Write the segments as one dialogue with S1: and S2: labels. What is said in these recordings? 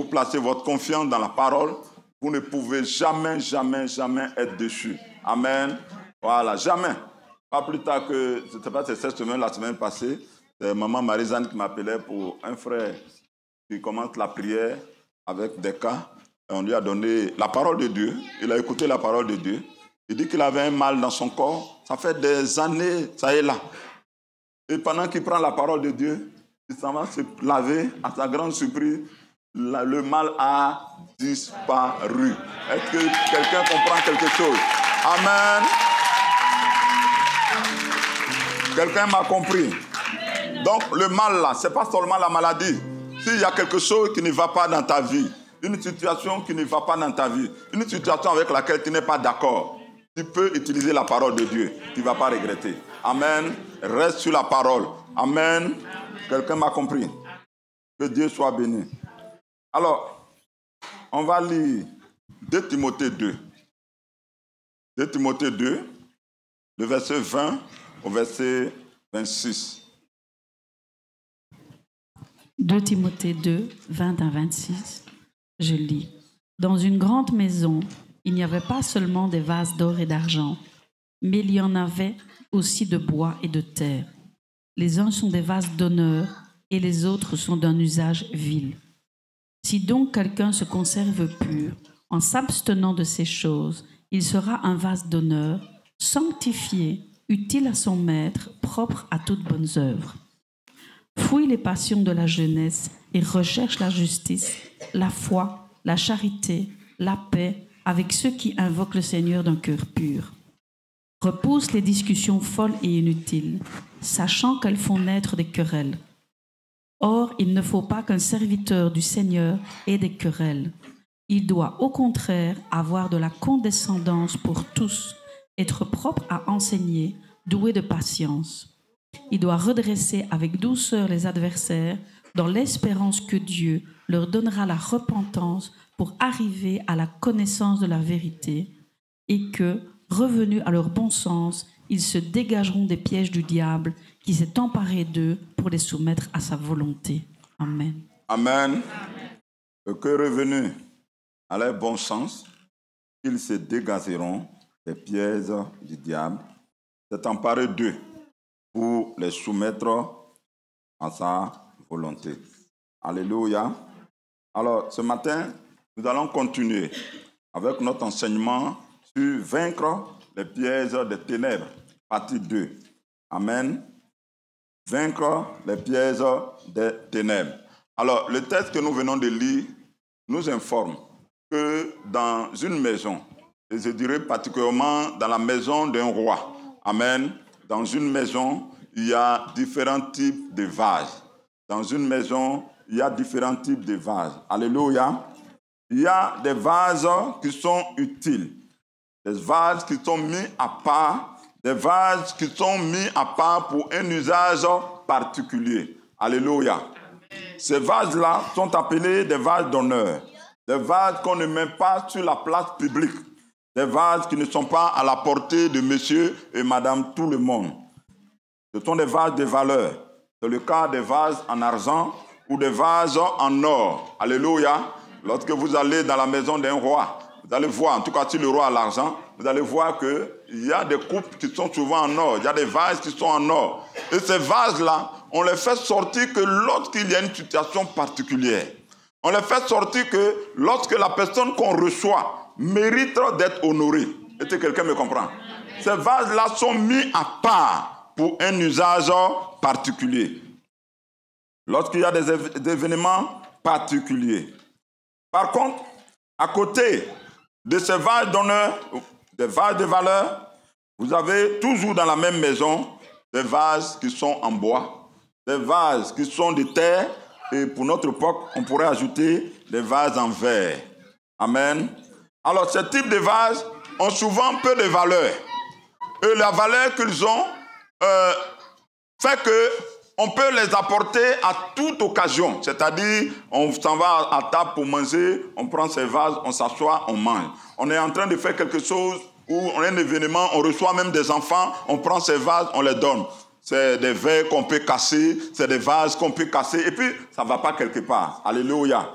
S1: placez votre confiance dans la parole, vous ne pouvez jamais, jamais, jamais être déçus. Amen. Voilà, jamais. Pas plus tard que, je ne sais pas si c'est cette semaine, la semaine passée, c'est maman Marie-Jeanne qui m'appelait pour un frère qui commence la prière avec des cas. On lui a donné la parole de Dieu. Il a écouté la parole de Dieu. Il dit qu'il avait un mal dans son corps. Ça fait des années, ça est là. Et pendant qu'il prend la parole de Dieu, il s'en va se laver. À sa grande surprise, le mal a disparu. Est-ce que quelqu'un comprend quelque chose? Amen. Quelqu'un m'a compris. Donc le mal là, ce n'est pas seulement la maladie. S'il y a quelque chose qui ne va pas dans ta vie, une situation qui ne va pas dans ta vie, une situation avec laquelle tu n'es pas d'accord, tu peux utiliser la parole de Dieu. Tu ne vas pas regretter. Amen. Reste sur la parole. Amen. Quelqu'un m'a compris. Que Dieu soit béni. Alors, on va lire 2 Timothée 2. 2 Timothée 2, le verset 20 au verset 26.
S2: 2 Timothée 2, 20 à 26. Je lis. Dans une grande maison, il n'y avait pas seulement des vases d'or et d'argent, mais il y en avait aussi de bois et de terre. Les uns sont des vases d'honneur et les autres sont d'un usage vil. Si donc quelqu'un se conserve pur, en s'abstenant de ces choses, il sera un vase d'honneur, sanctifié, utile à son maître, propre à toutes bonnes œuvres. Fouille les passions de la jeunesse et recherche la justice, la foi, la charité, la paix, avec ceux qui invoquent le Seigneur d'un cœur pur. Repousse les discussions folles et inutiles, sachant qu'elles font naître des querelles. Or, il ne faut pas qu'un serviteur du Seigneur ait des querelles. Il doit au contraire avoir de la condescendance pour tous, être propre à enseigner, doué de patience. Il doit redresser avec douceur les adversaires dans l'espérance que Dieu leur donnera la repentance pour arriver à la connaissance de la vérité et que, revenus à leur bon sens, ils se dégageront des pièges du diable qui s'est emparé d'eux pour les soumettre à sa volonté. Amen.
S1: Amen. Que revenus à leur bon sens, ils se dégageront des pièges du diable, s'est emparé d'eux pour les soumettre à sa volonté. Alléluia. Alors, ce matin, nous allons continuer avec notre enseignement sur vaincre les pièges des ténèbres, partie 2. Amen. Vaincre les pièges des ténèbres. Alors, le texte que nous venons de lire nous informe que dans une maison, et je dirais particulièrement dans la maison d'un roi, amen, dans une maison, il y a différents types de vases. Dans une maison, il y a différents types de vases. Alléluia. Il y a des vases qui sont utiles, des vases qui sont mis à part, des vases qui sont mis à part pour un usage particulier. Alléluia. Ces vases-là sont appelés des vases d'honneur, des vases qu'on ne met pas sur la place publique, des vases qui ne sont pas à la portée de monsieur et madame tout le monde. Ce sont des vases de valeur. C'est le cas des vases en argent ou des vases en or. Alléluia. Lorsque vous allez dans la maison d'un roi, vous allez voir, en tout cas si le roi a l'argent, vous allez voir qu'il y a des coupes qui sont souvent en or, il y a des vases qui sont en or. Et ces vases-là, on les fait sortir que lorsqu'il y a une situation particulière. On les fait sortir que lorsque la personne qu'on reçoit mérite d'être honorée. Est-ce que quelqu'un me comprend? Ces vases-là sont mis à part pour un usage particulier. Lorsqu'il y a des événements particuliers. Par contre, à côté de ces vases d'honneur, des vases de valeur, vous avez toujours dans la même maison des vases qui sont en bois, des vases qui sont de terre, et pour notre époque, on pourrait ajouter des vases en verre. Amen. Alors, ce type de vases ont souvent peu de valeur. Et la valeur qu'ils ont fait qu'on peut les apporter à toute occasion. C'est-à-dire, on s'en va à table pour manger, on prend ces vases, on s'assoit, on mange. On est en train de faire quelque chose où on a un événement, on reçoit même des enfants, on prend ces vases, on les donne. C'est des verres qu'on peut casser, c'est des vases qu'on peut casser, et puis ça ne va pas quelque part. Alléluia.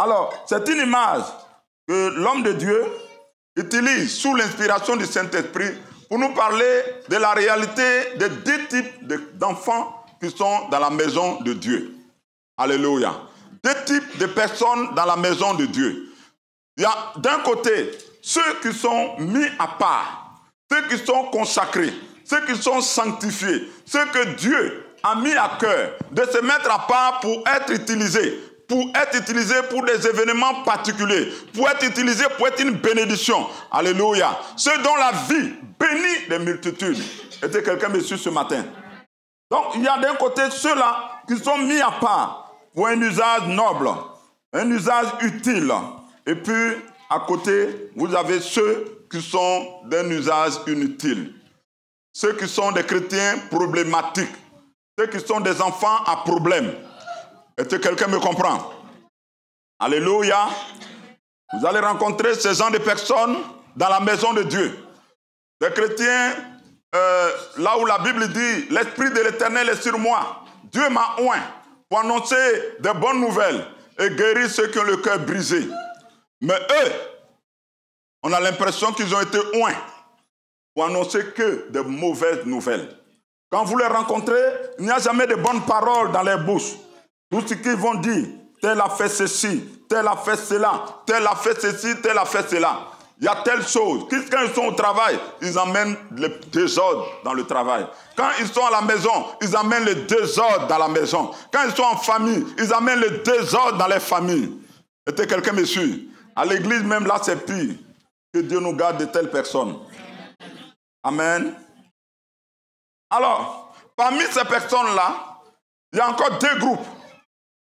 S1: Alors, c'est une image que l'homme de Dieu utilise sous l'inspiration du Saint-Esprit pour nous parler de la réalité des 2 types d'enfants qui sont dans la maison de Dieu. Alléluia. 2 types de personnes dans la maison de Dieu. Il y a d'un côté ceux qui sont mis à part, ceux qui sont consacrés, ceux qui sont sanctifiés, ceux que Dieu a mis à cœur de se mettre à part pour être utilisés pour des événements particuliers, pour être utilisés pour être une bénédiction. Alléluia. Ceux dont la vie bénit les multitudes. Est-ce que quelqu'un me suit ce matin? Donc, il y a d'un côté ceux-là qui sont mis à part pour un usage noble, un usage utile. Et puis, à côté, vous avez ceux qui sont d'un usage inutile. Ceux qui sont des chrétiens problématiques. Ceux qui sont des enfants à problème. Est-ce que quelqu'un me comprend? Alléluia. Vous allez rencontrer ce genre de personnes dans la maison de Dieu. Des chrétiens, là où la Bible dit « L'Esprit de l'Éternel est sur moi. Dieu m'a oint pour annoncer de bonnes nouvelles et guérir ceux qui ont le cœur brisé. » Mais eux, on a l'impression qu'ils ont été oints pour annoncer que de mauvaises nouvelles. Quand vous les rencontrez, il n'y a jamais de bonnes paroles dans leur bouche. Tout ce qu'ils vont dire, tel a fait ceci, tel a fait cela, tel a fait ceci, tel a fait cela. Il y a telle chose. Quand ils sont au travail, ils amènent le désordre dans le travail. Quand ils sont à la maison, ils amènent le désordre dans la maison. Quand ils sont en famille, ils amènent le désordre dans les familles. Est-ce que quelqu'un me suit? À l'église, même là, c'est pire. Que Dieu nous garde de telles personnes. Amen. Alors, parmi ces personnes-là, il y a encore 2 groupes.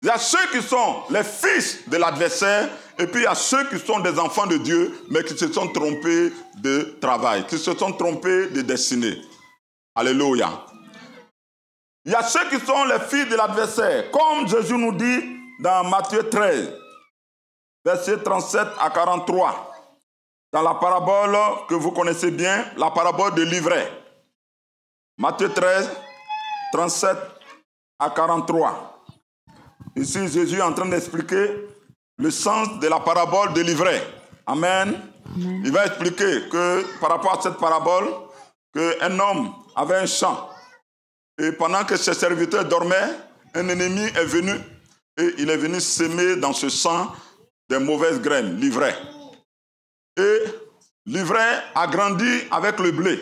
S1: Il y a ceux qui sont les fils de l'adversaire et puis il y a ceux qui sont des enfants de Dieu mais qui se sont trompés de travail, qui se sont trompés de destinée. Alléluia. Il y a ceux qui sont les fils de l'adversaire, comme Jésus nous dit dans Matthieu 13, versets 37 à 43, dans la parabole que vous connaissez bien, la parabole de l'ivraie. Matthieu 13, 37 à 43. Ici, Jésus est en train d'expliquer le sens de la parabole de l'ivraie. Amen. Amen. Il va expliquer que par rapport à cette parabole, qu'un homme avait un champ. Et pendant que ses serviteurs dormaient, un ennemi est venu et il est venu s'aimer dans ce champ des mauvaises graines, l'ivraie. Et l'ivraie a grandi avec le blé.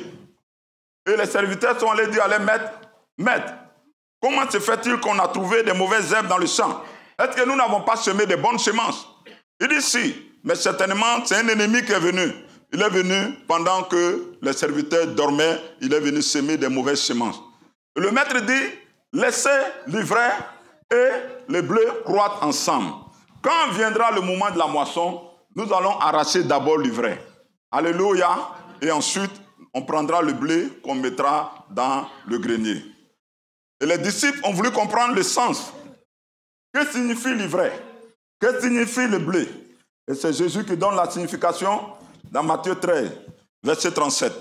S1: Et les serviteurs sont allés dire à leur maître, comment se fait-il qu'on a trouvé des mauvaises herbes dans le champ? Est-ce que nous n'avons pas semé des bonnes semences? Il dit si, mais certainement c'est un ennemi qui est venu. Il est venu pendant que les serviteurs dormaient, il est venu semer des mauvaises semences. Et le maître dit, laissez l'ivraie et le blé croître ensemble. Quand viendra le moment de la moisson, nous allons arracher d'abord l'ivraie. Alléluia. Et ensuite, on prendra le blé qu'on mettra dans le grenier. Et les disciples ont voulu comprendre le sens. Que signifie l'ivraie? Que signifie le blé? Et c'est Jésus qui donne la signification dans Matthieu 13, verset 37.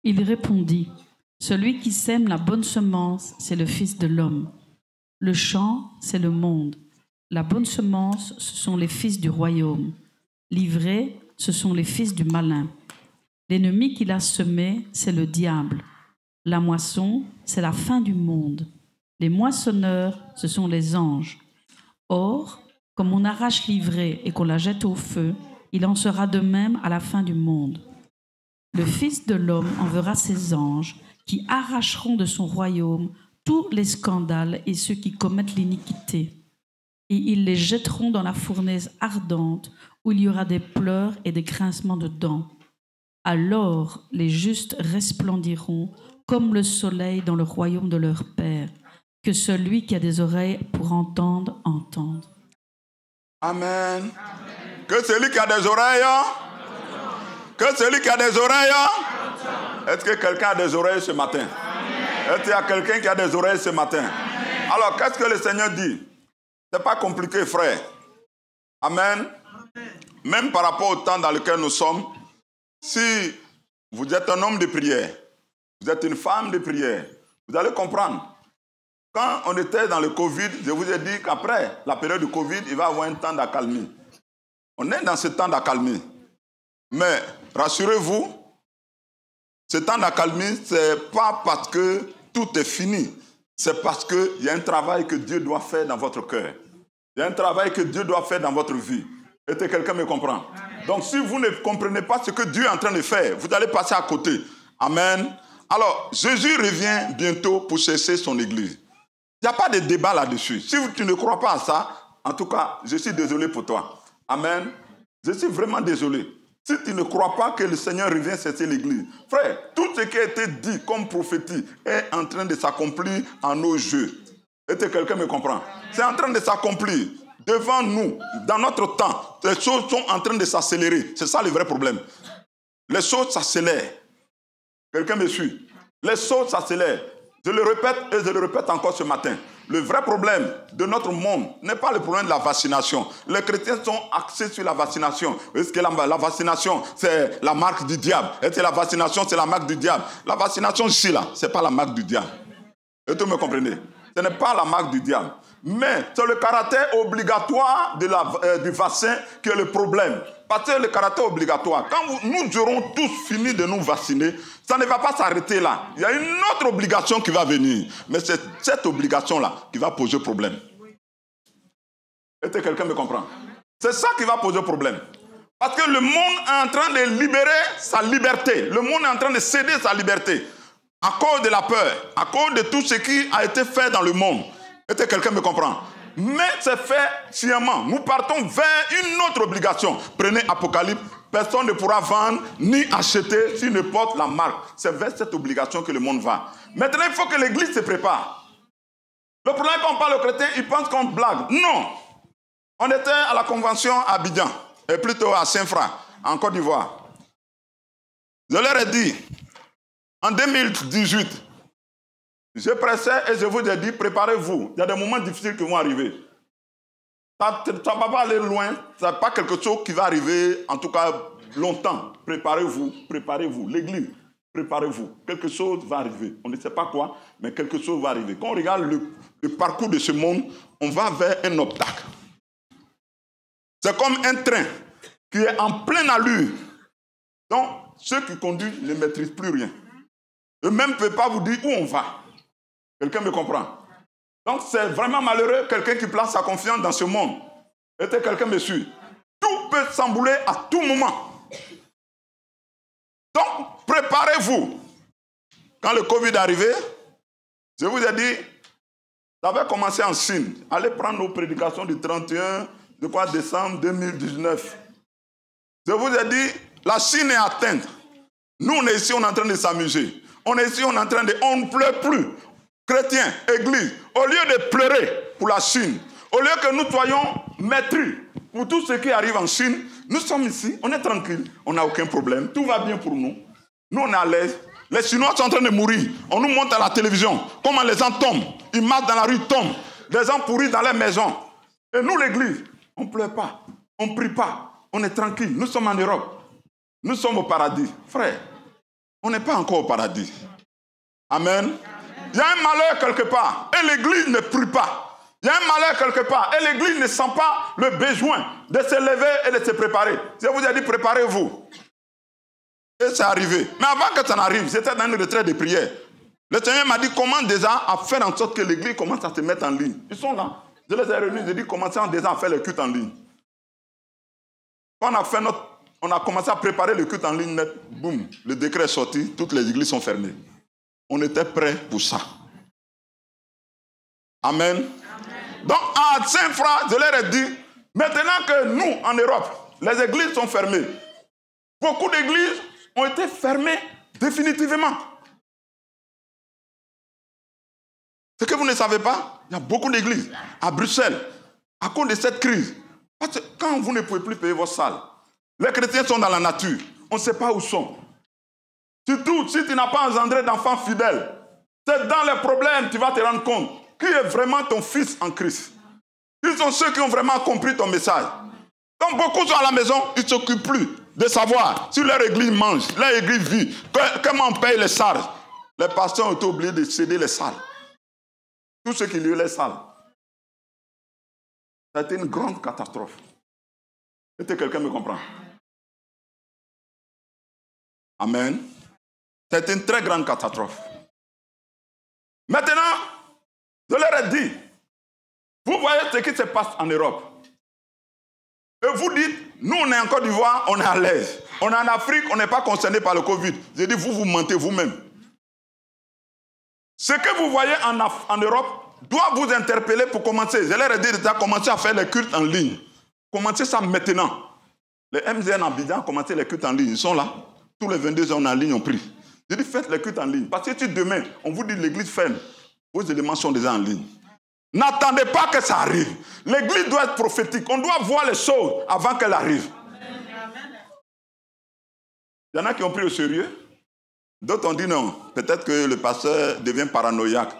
S2: Il répondit, « Celui qui sème la bonne semence, c'est le Fils de l'homme. Le champ, c'est le monde. La bonne semence, ce sont les fils du royaume. L'ivraie, ce sont les fils du malin. L'ennemi qu'il a semé, c'est le diable. La moisson, c'est la fin du monde. Les moissonneurs, ce sont les anges. Or, comme on arrache l'ivraie et qu'on la jette au feu, il en sera de même à la fin du monde. Le Fils de l'homme enverra ses anges qui arracheront de son royaume tous les scandales et ceux qui commettent l'iniquité. Et ils les jetteront dans la fournaise ardente où il y aura des pleurs et des grincements de dents. Alors les justes resplendiront comme le soleil dans le royaume de leur Père. Que celui qui a des oreilles pour entendre, entende.
S1: Amen. Que celui qui a des oreilles, que celui qui a des oreilles, est-ce que quelqu'un a des oreilles ce matin? Est-ce qu'il y a quelqu'un qui a des oreilles ce matin? Alors, qu'est-ce que le Seigneur dit? C'est pas compliqué, frère. Amen. Même par rapport au temps dans lequel nous sommes, si vous êtes un homme de prière, vous êtes une femme de prière, vous allez comprendre Quand on était dans le Covid, je vous ai dit qu'après la période de Covid, il va y avoir un temps d'accalmie. On est dans ce temps d'accalmie. Mais rassurez-vous, ce temps d'accalmie, ce n'est pas parce que tout est fini. C'est parce qu'il y a un travail que Dieu doit faire dans votre cœur. Il y a un travail que Dieu doit faire dans votre vie. Est-ce que quelqu'un me comprend? Donc si vous ne comprenez pas ce que Dieu est en train de faire, vous allez passer à côté. Amen. Alors, Jésus revient bientôt pour chercher son église. Il n'y a pas de débat là-dessus. Si tu ne crois pas à ça, en tout cas, je suis désolé pour toi. Amen. Je suis vraiment désolé. Si tu ne crois pas que le Seigneur revient chercher l'église, frère, tout ce qui a été dit comme prophétie est en train de s'accomplir en nos yeux. Est-ce que quelqu'un me comprend? C'est en train de s'accomplir devant nous, dans notre temps. Les choses sont en train de s'accélérer. C'est ça le vrai problème. Les choses s'accélèrent. Quelqu'un me suit? Les choses s'accélèrent. Je le répète et je le répète encore ce matin. Le vrai problème de notre monde n'est pas le problème de la vaccination. Les chrétiens sont axés sur la vaccination. Est-ce que la vaccination, c'est la marque du diable? Est-ce que la vaccination, c'est la marque du diable? La vaccination ici, là, ce n'est pas la marque du diable. Est-ce que vous me comprenez? Ce n'est pas la marque du diable. Mais c'est le caractère obligatoire du vaccin qui est le problème. Parce que le caractère obligatoire, quand nous aurons tous fini de nous vacciner, ça ne va pas s'arrêter là. Il y a une autre obligation qui va venir. Mais c'est cette obligation-là qui va poser problème. Est-ce que quelqu'un me comprend? C'est ça qui va poser problème. Parce que le monde est en train de libérer sa liberté. Le monde est en train de céder sa liberté. À cause de la peur, à cause de tout ce qui a été fait dans le monde. Est-ce que quelqu'un me comprend? Mais c'est fait sciemment. Nous partons vers une autre obligation. Prenez Apocalypse. Personne ne pourra vendre ni acheter s'il ne porte la marque. C'est vers cette obligation que le monde va. Maintenant, il faut que l'Église se prépare. Le problème, quand on parle aux chrétiens, ils pensent qu'on blague. Non. On était à la convention à Abidjan, et plutôt à Saint-Fra, en Côte d'Ivoire. Je leur ai dit, en 2018, je pressais et je vous ai dit, préparez-vous. Il y a des moments difficiles qui vont arriver. Ça ne va pas aller loin. Ce n'est pas quelque chose qui va arriver, en tout cas, longtemps. Préparez-vous, préparez-vous. L'Église, préparez-vous. Quelque chose va arriver. On ne sait pas quoi, mais quelque chose va arriver. Quand on regarde le parcours de ce monde, on va vers un obstacle. C'est comme un train qui est en pleine allure. Donc, ceux qui conduisent ne maîtrisent plus rien. Eux-mêmes ne peuvent pas vous dire où on va. Quelqu'un me comprend? Donc, c'est vraiment malheureux quelqu'un qui place sa confiance dans ce monde. Est-ce que quelqu'un me suit? Tout peut s'embouler à tout moment. Donc, préparez-vous. Quand le Covid est arrivé, je vous ai dit, ça avait commencé en Chine. Allez prendre nos prédications du 31 décembre 2019. Je vous ai dit, la Chine est atteinte. Nous, on est ici, on est en train de s'amuser. On est ici, on est en train de... On ne pleure plus. Chrétiens, église, au lieu de pleurer pour la Chine, au lieu que nous soyons maîtris pour tout ce qui arrive en Chine, nous sommes ici, on est tranquille, on n'a aucun problème, tout va bien pour nous. Nous, on est à l'aise. Les Chinois sont en train de mourir. On nous montre à la télévision comment les gens tombent. Ils marchent dans la rue, tombent. Des gens pourris dans les maisons. Et nous, l'église, on ne pleure pas, on ne prie pas, on est tranquille. Nous sommes en Europe. Nous sommes au paradis. Frère, on n'est pas encore au paradis. Amen. Il y a un malheur quelque part et l'église ne prie pas. Il y a un malheur quelque part et l'église ne sent pas le besoin de se lever et de se préparer. Je vous ai dit, préparez-vous. Et c'est arrivé. Mais avant que ça n'arrive, j'étais dans une retraite de prière. Le Seigneur m'a dit, comment déjà à faire en sorte que l'église commence à se mettre en ligne. Ils sont là. Je les ai réunis, j'ai dit, commencez déjà à faire le culte en ligne. Quand on a commencé à préparer le culte en ligne net, boum, le décret est sorti, toutes les églises sont fermées. On était prêts pour ça. Amen. Amen. Donc, à Saint-Fra, je leur ai dit, maintenant que nous, en Europe, les églises sont fermées, beaucoup d'églises ont été fermées définitivement. Ce que vous ne savez pas, il y a beaucoup d'églises à Bruxelles, à cause de cette crise. Parce que quand vous ne pouvez plus payer vos salles, les chrétiens sont dans la nature, on ne sait pas où ils sont. Surtout si tu n'as pas engendré d'enfants fidèles. C'est dans les problèmes que tu vas te rendre compte qui est vraiment ton fils en Christ. Ils sont ceux qui ont vraiment compris ton message. Donc beaucoup sont à la maison, ils ne s'occupent plus de savoir si leur église mange, leur église vit, comment on paye les salles. Les pasteurs ont été obligés de céder les salles. Tout ce qui lui est sale. Ça a été une grande catastrophe. Est-ce que quelqu'un me comprend? Amen. Ça a été une très grande catastrophe. Maintenant, je leur ai dit, vous voyez ce qui se passe en Europe. Et vous dites, nous on est en Côte d'Ivoire, on est à l'aise. On est en Afrique, on n'est pas concerné par le Covid. J'ai dit, vous mentez vous-même. Ce que vous voyez en Europe doit vous interpeller pour commencer. Je leur ai dit déjà commencer à faire les cultes en ligne. Commencez ça maintenant. Les MZN en Abidjan ont commencé les cultes en ligne. Ils sont là. Tous les 22 ans, on est en ligne, on prie. J'ai dit, faites les cultes en ligne. Parce que si demain, on vous dit l'église ferme, vos éléments sont déjà en ligne. N'attendez pas que ça arrive. L'église doit être prophétique. On doit voir les choses avant qu'elles arrivent. Il y en a qui ont pris au sérieux. D'autres ont dit non. Peut-être que le pasteur devient paranoïaque.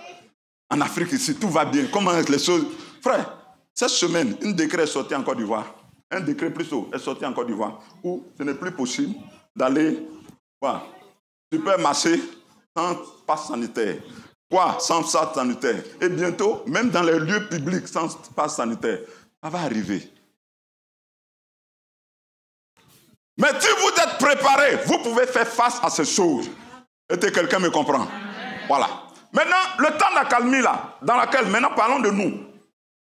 S1: En Afrique, ici, tout va bien. Comment les choses... Frère, cette semaine, un décret est sorti en Côte d'Ivoire. Un décret plutôt est sorti en Côte d'Ivoire où ce n'est plus possible d'aller supermarché sans passe sanitaire. Quoi? Sans passe sanitaire. Et bientôt, même dans les lieux publics sans passe sanitaire, ça va arriver. Mais si vous êtes préparés, vous pouvez faire face à ces choses. Est-ce que quelqu'un me comprend? Voilà. Maintenant, le temps d'accalmie là, dans lequel, maintenant parlons de nous.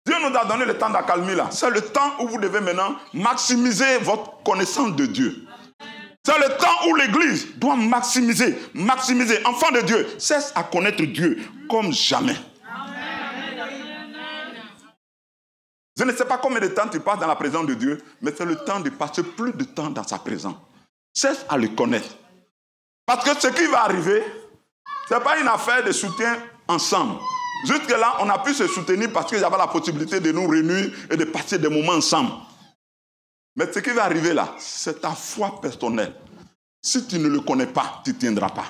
S1: Dieu nous a donné le temps d'accalmie là. C'est le temps où vous devez maintenant maximiser votre connaissance de Dieu. C'est le temps où l'Église doit maximiser. Enfant de Dieu, cesse à connaître Dieu comme jamais. Je ne sais pas combien de temps tu passes dans la présence de Dieu, mais c'est le temps de passer plus de temps dans sa présence. Cesse à le connaître. Parce que ce qui va arriver, ce n'est pas une affaire de soutien ensemble. Jusque-là, on a pu se soutenir parce qu'il y avait la possibilité de nous réunir et de passer des moments ensemble. Mais ce qui va arriver là, c'est ta foi personnelle. Si tu ne le connais pas, tu ne tiendras pas.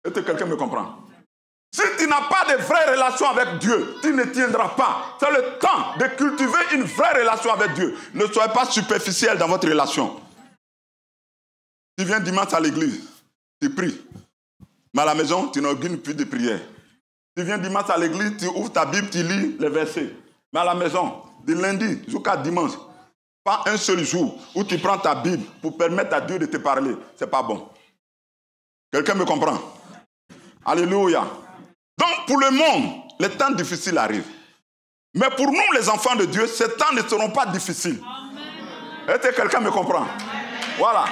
S1: Est-ce que quelqu'un me comprend? Si tu n'as pas de vraie relation avec Dieu, tu ne tiendras pas. C'est le temps de cultiver une vraie relation avec Dieu. Ne soyez pas superficiel dans votre relation. Tu viens dimanche à l'église, tu pries. Mais à la maison, tu n'organises plus de prière. Tu viens dimanche à l'église, tu ouvres ta Bible, tu lis les versets. Mais à la maison, de lundi jusqu'à dimanche, pas un seul jour où tu prends ta Bible pour permettre à Dieu de te parler. Ce n'est pas bon. Quelqu'un me comprend? Alléluia. Donc pour le monde, les temps difficiles arrivent. Mais pour nous, les enfants de Dieu, ces temps ne seront pas difficiles. Est-ce que quelqu'un me comprend? Voilà.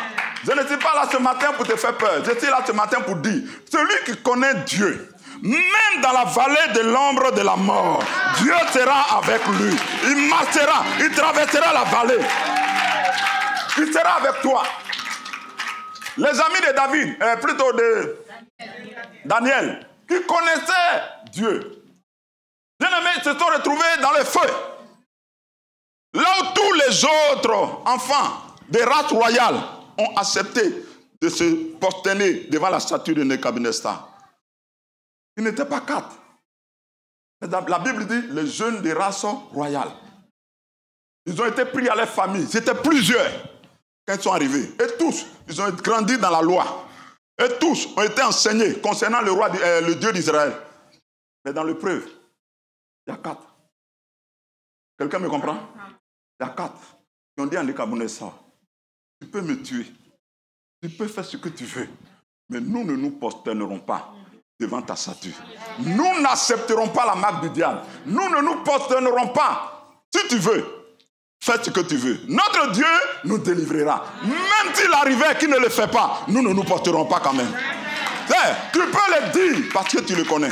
S1: Je ne suis pas là ce matin pour te faire peur. Je suis là ce matin pour dire, celui qui connaît Dieu, même dans la vallée de l'ombre de la mort, Dieu sera avec lui. Il marchera, il traversera la vallée. Il sera avec toi. Les amis de David, plutôt de Daniel, qui connaissaient Dieu, bien-aimés, se sont retrouvés dans le feu. Là où tous les autres enfants des races royales ont accepté de se prosterner devant la statue de Nebuchadnezzar. Ils n'étaient pas 4. La Bible dit les jeunes des races royales. Ils ont été pris à leur famille. C'était plusieurs quand ils sont arrivés. Et tous, ils ont grandi dans la loi. Et tous ont été enseignés concernant le Dieu d'Israël. Mais dans l'épreuve, il y a 4. Quelqu'un me comprend? Il y a 4 qui ont dit à Nebuchadnezzar, tu peux me tuer, tu peux faire ce que tu veux, mais nous ne nous prosternerons pas devant ta statue. Nous n'accepterons pas la marque du diable. Nous ne nous prosternerons pas. Si tu veux, fais ce que tu veux. Notre Dieu nous délivrera. Même s'il arrivait qu'il ne le fait pas, nous ne nous porterons pas quand même. Tu peux le dire parce que tu le connais.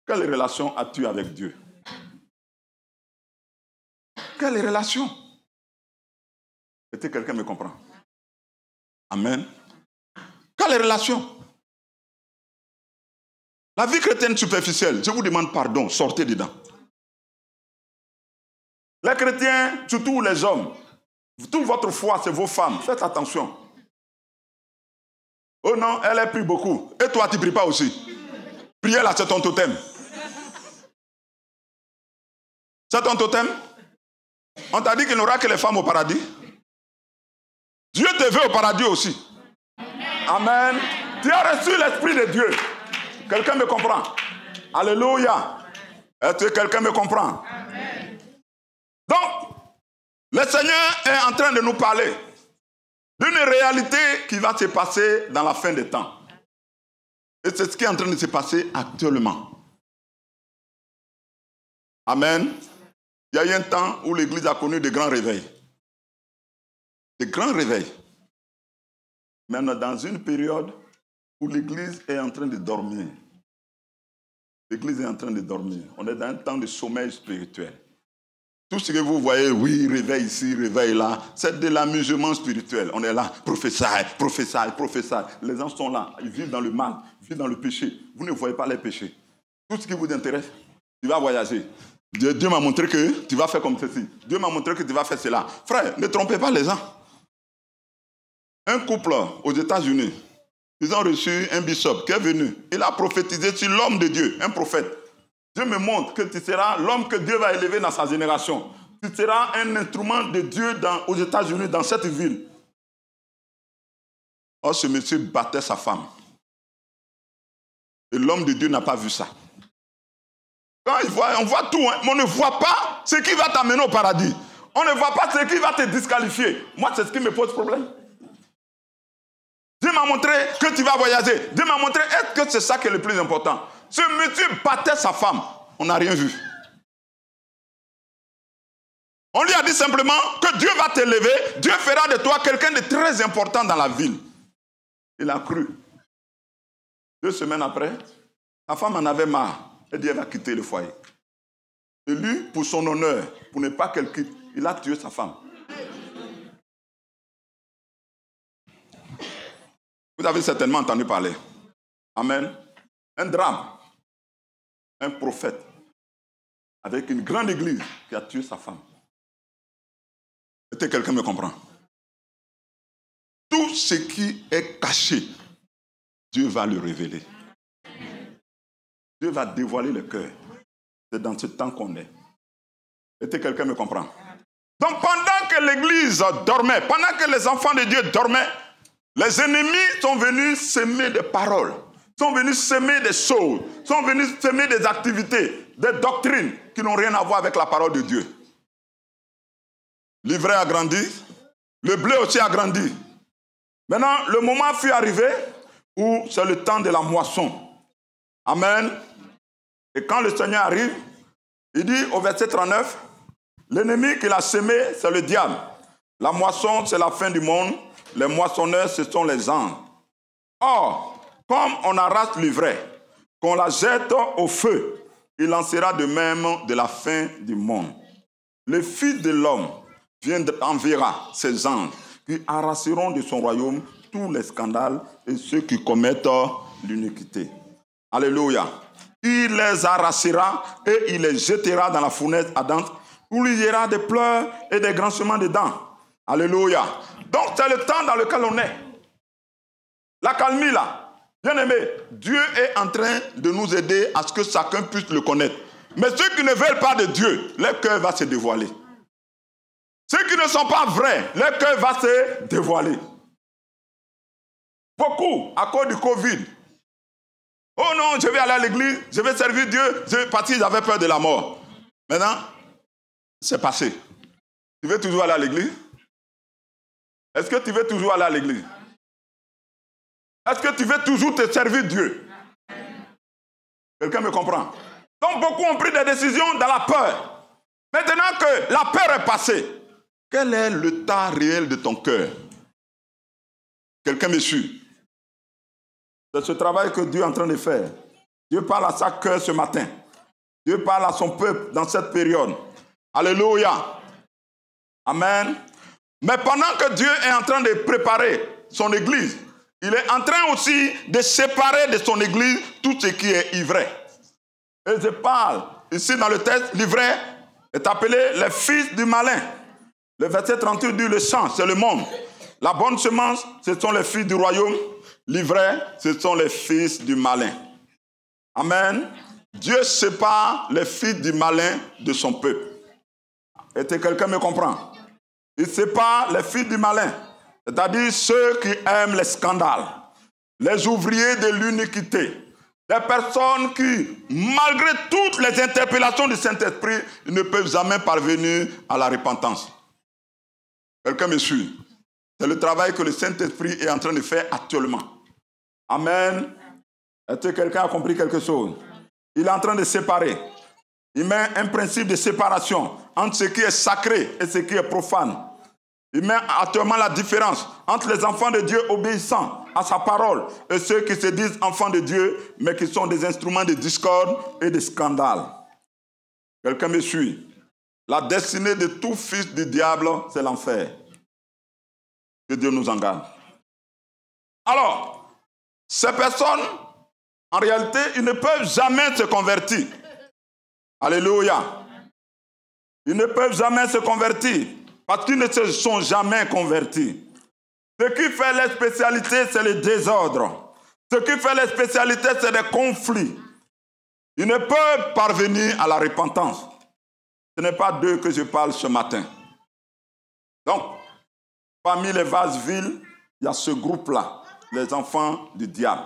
S1: Quelle relation as-tu avec Dieu? Quelle relation? Est-ce que quelqu'un me comprend? Amen. Quelle relation? La vie chrétienne superficielle, je vous demande pardon, sortez dedans. Les chrétiens, surtout les hommes, toute votre foi, c'est vos femmes. Faites attention. Oh non, elle prie beaucoup. Et toi, tu ne pries pas aussi. Prier là, c'est ton totem. C'est ton totem? On t'a dit qu'il n'y aura que les femmes au paradis? Dieu te veut au paradis aussi. Amen. Tu Tu as reçu l'Esprit de Dieu. Quelqu'un me comprend? Alléluia. Est-ce que quelqu'un me comprend? Amen. Donc, le Seigneur est en train de nous parler d'une réalité qui va se passer dans la fin des temps. Et c'est ce qui est en train de se passer actuellement. Amen. Il y a eu un temps où l'Église a connu de grands réveils. De grands réveils. Maintenant, dans une période où l'Église est en train de dormir. L'Église est en train de dormir. On est dans un temps de sommeil spirituel. Tout ce que vous voyez, oui, réveil ici, réveil là, c'est de l'amusement spirituel. On est là, prophétie, prophétie, prophétie. Les gens sont là, ils vivent dans le mal, ils vivent dans le péché. Vous ne voyez pas les péchés. Tout ce qui vous intéresse, tu vas voyager. Dieu m'a montré que tu vas faire comme ceci. Dieu m'a montré que tu vas faire cela. Frère, ne trompez pas les gens. Un couple aux États-Unis, ils ont reçu un bishop qui est venu. Il a prophétisé sur l'homme de Dieu, un prophète. Dieu me montre que tu seras l'homme que Dieu va élever dans sa génération. Tu seras un instrument de Dieu aux États-Unis, dans cette ville. Or, ce monsieur battait sa femme. Et l'homme de Dieu n'a pas vu ça. Quand on voit tout, hein, mais on ne voit pas ce qui va t'amener au paradis. On ne voit pas ce qui va te disqualifier. Moi, c'est ce qui me pose problème. Dieu m'a montré que tu vas voyager. Dieu m'a montré, est-ce que c'est ça qui est le plus important? Ce monsieur battait sa femme. On n'a rien vu. On lui a dit simplement que Dieu va t'élever. Dieu fera de toi quelqu'un de très important dans la ville. Il a cru. 2 semaines après, la femme en avait marre. Elle dit, elle va quitter le foyer. Et lui, pour son honneur, pour ne pas qu'elle quitte, il a tué sa femme. Vous avez certainement entendu parler. Amen. Un drame. Un prophète avec une grande église qui a tué sa femme. Est-ce que quelqu'un me comprend? Tout ce qui est caché, Dieu va le révéler. Dieu va dévoiler le cœur. C'est dans ce temps qu'on est. Est-ce que quelqu'un me comprend? Donc pendant que l'église dormait, pendant que les enfants de Dieu dormaient, les ennemis sont venus semer des paroles, sont venus semer des choses, sont venus semer des activités, des doctrines qui n'ont rien à voir avec la parole de Dieu. L'ivraie a grandi, le blé aussi a grandi. Maintenant, le moment fut arrivé où c'est le temps de la moisson. Amen. Et quand le Seigneur arrive, il dit au verset 39, l'ennemi qu'il a semé, c'est le diable. La moisson, c'est la fin du monde. Les moissonneurs, ce sont les anges. Or, comme on arrache l'ivraie, qu'on la jette au feu, il en sera de même de la fin du monde. Le Fils de l'homme enverra ses anges qui arracheront de son royaume tous les scandales et ceux qui commettent l'iniquité. Alléluia. Il les arrachera et il les jettera dans la fournaise ardente où il y aura des pleurs et des grincements de dents. Alléluia. Donc c'est le temps dans lequel on est. La calmie là. Bien aimé, Dieu est en train de nous aider à ce que chacun puisse le connaître. Mais ceux qui ne veulent pas de Dieu, leur cœur va se dévoiler. Ceux qui ne sont pas vrais, leur cœur va se dévoiler. Beaucoup, à cause du Covid. Oh non, je vais aller à l'église, je vais servir Dieu, parce que j'avais peur de la mort. Maintenant, c'est passé. Tu veux toujours aller à l'église? Est-ce que tu veux toujours aller à l'église? Est-ce que tu veux toujours te servir Dieu? Quelqu'un me comprend? Donc beaucoup ont pris des décisions dans la peur. Maintenant que la peur est passée, quel est l'état réel de ton cœur? Quelqu'un me suit? C'est ce travail que Dieu est en train de faire. Dieu parle à sa cœur ce matin. Dieu parle à son peuple dans cette période. Alléluia. Amen. Mais pendant que Dieu est en train de préparer son église, il est en train aussi de séparer de son église tout ce qui est ivraie. Et je parle ici dans le texte, l'ivraie est appelé les fils du malin. Le verset 38 dit le champ, c'est le monde. La bonne semence, ce sont les fils du royaume. L'ivraie, ce sont les fils du malin. Amen. Dieu sépare les fils du malin de son peuple. Est-ce que quelqu'un me comprend? Il sépare les fils du malin, c'est-à-dire ceux qui aiment les scandales, les ouvriers de l'iniquité, des personnes qui, malgré toutes les interpellations du Saint-Esprit, ne peuvent jamais parvenir à la repentance. Quelqu'un me suit? C'est le travail que le Saint-Esprit est en train de faire actuellement. Amen. Est-ce que quelqu'un a compris quelque chose? Il est en train de séparer. Il met un principe de séparation entre ce qui est sacré et ce qui est profane. Il met actuellement la différence entre les enfants de Dieu obéissant à sa parole et ceux qui se disent enfants de Dieu, mais qui sont des instruments de discorde et de scandale. Quelqu'un me suit? La destinée de tout fils du diable, c'est l'enfer. Que Dieu nous en garde. Alors, ces personnes, en réalité, ils ne peuvent jamais se convertir. Alléluia. Ils ne peuvent jamais se convertir parce qu'ils ne se sont jamais convertis. Ce qui fait leur spécialité, c'est le désordre. Ce qui fait leur spécialité, c'est les conflits. Ils ne peuvent parvenir à la repentance. Ce n'est pas d'eux que je parle ce matin. Donc, parmi les vases vils, il y a ce groupe-là, les enfants du diable.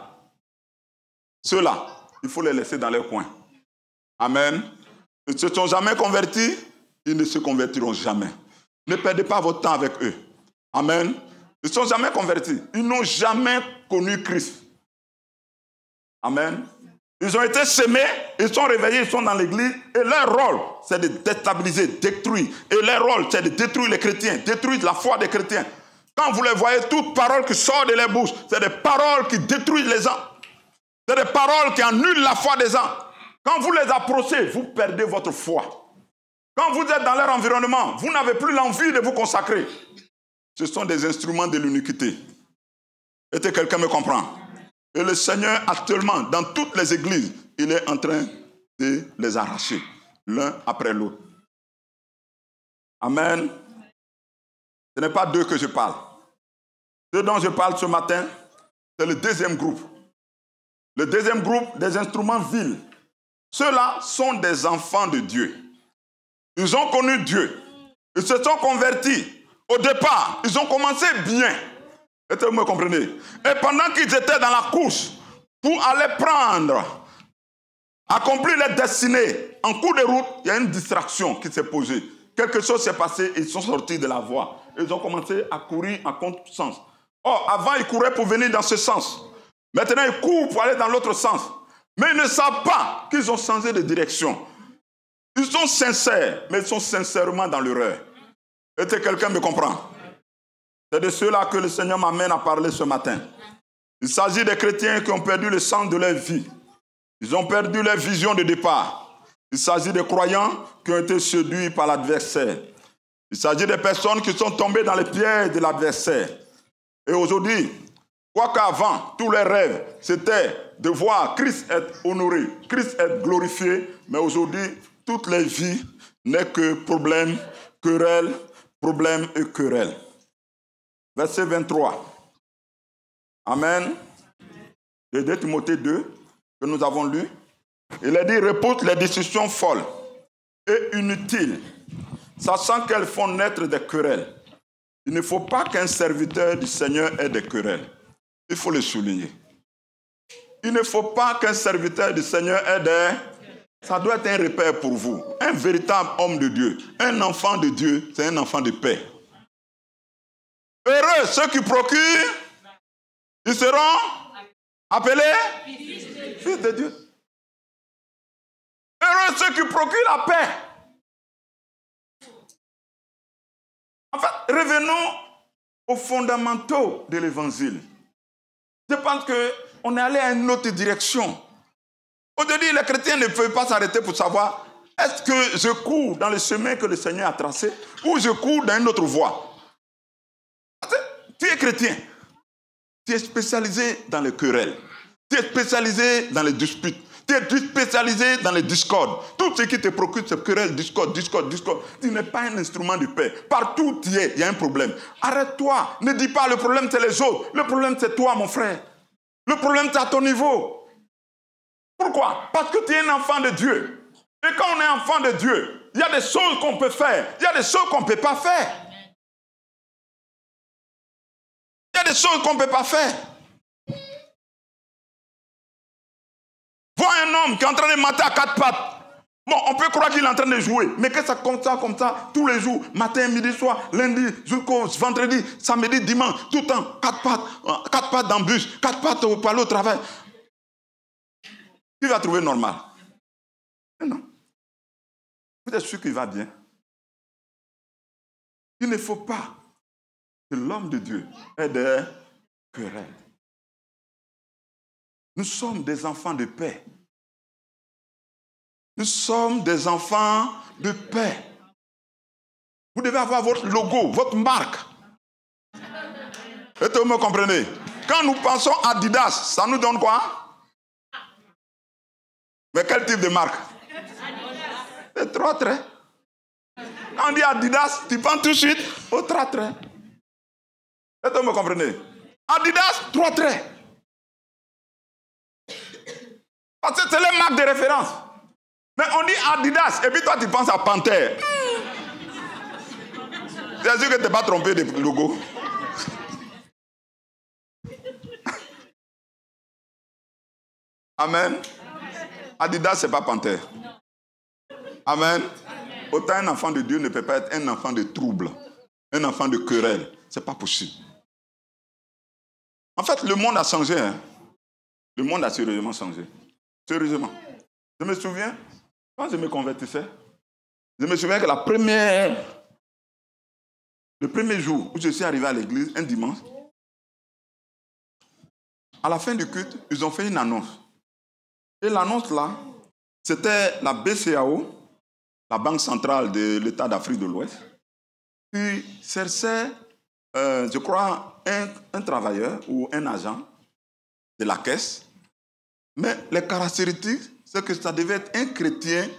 S1: Ceux-là, il faut les laisser dans leur coin. Amen. Ils ne se sont jamais convertis, ils ne se convertiront jamais. Ne perdez pas votre temps avec eux. Amen. Ils ne sont jamais convertis. Ils n'ont jamais connu Christ. Amen. Ils ont été semés, ils sont réveillés, ils sont dans l'église. Et leur rôle, c'est de déstabiliser, détruire. Et leur rôle, c'est de détruire les chrétiens, détruire la foi des chrétiens. Quand vous les voyez, toute parole qui sort de leur bouche, c'est des paroles qui détruisent les gens. C'est des paroles qui annulent la foi des gens. Quand vous les approchez, vous perdez votre foi. Quand vous êtes dans leur environnement, vous n'avez plus l'envie de vous consacrer. Ce sont des instruments de l'iniquité. Est-ce que quelqu'un me comprend? Et le Seigneur, actuellement, dans toutes les églises, il est en train de les arracher, l'un après l'autre. Amen. Ce n'est pas d'eux que je parle. Ceux dont je parle ce matin, c'est le deuxième groupe. Le deuxième groupe des instruments vils. Ceux-là sont des enfants de Dieu. Ils ont connu Dieu. Ils se sont convertis. Au départ, ils ont commencé bien. Est-ce que vous me comprenez? Et pendant qu'ils étaient dans la course pour aller prendre, accomplir leur destinée, en cours de route, il y a une distraction qui s'est posée. Quelque chose s'est passé, ils sont sortis de la voie. Ils ont commencé à courir en contresens. Or, avant, ils couraient pour venir dans ce sens. Maintenant, ils courent pour aller dans l'autre sens. Mais ils ne savent pas qu'ils ont changé de direction. Ils sont sincères, mais ils sont sincèrement dans l'erreur. Est-ce que quelqu'un me comprend? C'est de ceux-là que le Seigneur m'amène à parler ce matin. Il s'agit des chrétiens qui ont perdu le sens de leur vie. Ils ont perdu leur vision de départ. Il s'agit des croyants qui ont été séduits par l'adversaire. Il s'agit des personnes qui sont tombées dans les pièges de l'adversaire. Et aujourd'hui, quoique avant, tous les rêves, c'était de voir Christ être honoré, Christ être glorifié, mais aujourd'hui, toutes les vies n'est que problème, querelle, problème et querelle. Verset 23. Amen. De 2 Timothée 2, que nous avons lu. Il a dit, repousse les discussions folles et inutiles, sachant qu'elles font naître des querelles. Il ne faut pas qu'un serviteur du Seigneur ait des querelles. Il faut le souligner. Il ne faut pas qu'un serviteur du Seigneur ait des... Ça doit être un repère pour vous. Un véritable homme de Dieu, un enfant de Dieu, c'est un enfant de paix. Heureux ceux qui procurent, ils seront appelés fils de Dieu. Heureux ceux qui procurent la paix. En fait, revenons aux fondamentaux de l'évangile. Je pense qu'on est allé à une autre direction. Aujourd'hui, les chrétiens ne peuvent pas s'arrêter pour savoir est-ce que je cours dans le chemin que le Seigneur a tracé ou je cours dans une autre voie. Tu es chrétien. Tu es spécialisé dans les querelles. Tu es spécialisé dans les disputes. Tu es spécialisé dans les discordes. Tout ce qui te procure, c'est querelle, discorde. Tu n'es pas un instrument de paix. Partout où tu es, il y a un problème. Arrête-toi. Ne dis pas le problème, c'est les autres. Le problème, c'est toi, mon frère. Le problème, c'est à ton niveau. Pourquoi? Parce que tu es un enfant de Dieu. Et quand on est enfant de Dieu, il y a des choses qu'on peut faire. Il y a des choses qu'on ne peut pas faire. Il y a des choses qu'on ne peut pas faire. Vois un homme qui est en train de mater à 4 pattes. Bon, on peut croire qu'il est en train de jouer, mais que ça comme ça, tous les jours, matin, midi, soir, lundi, jusqu'au vendredi, samedi, dimanche, tout le temps, 4 pattes dans le bus, 4 pattes pour aller au travail. Qui va trouver normal? Mais non. Vous êtes sûr qu'il va bien? Il ne faut pas que l'homme de Dieu ait des querelles. Nous sommes des enfants de paix. Nous sommes des enfants de paix. Vous devez avoir votre logo, votre marque. Est-ce que vous me comprenez? Quand nous pensons à Adidas, ça nous donne quoi? Mais quel type de marque? Les 3 traits. Quand on dit Adidas, tu penses tout de suite aux 3 traits. Est-ce que vous me comprenez? Adidas, 3 traits. Parce que c'est les marques de référence. Mais on dit Adidas, et puis toi tu penses à Panthère. C'est sûr que tu n'es pas trompé de logo. Amen. Adidas, ce n'est pas Panthère. Amen. Autant un enfant de Dieu ne peut pas être un enfant de trouble, un enfant de querelle. Ce n'est pas possible. En fait, le monde a changé. Hein? Le monde a sérieusement changé. Sérieusement. Je me souviens, quand je me convertissais, je me souviens que le premier jour où je suis arrivé à l'église, un dimanche, à la fin du culte, ils ont fait une annonce. Et l'annonce là, c'était la BCAO, la Banque centrale de l'État d'Afrique de l'Ouest, qui cherchait, je crois, un travailleur ou un agent de la caisse. Mais les caractéristiques, c'est que ça devait être un chrétien.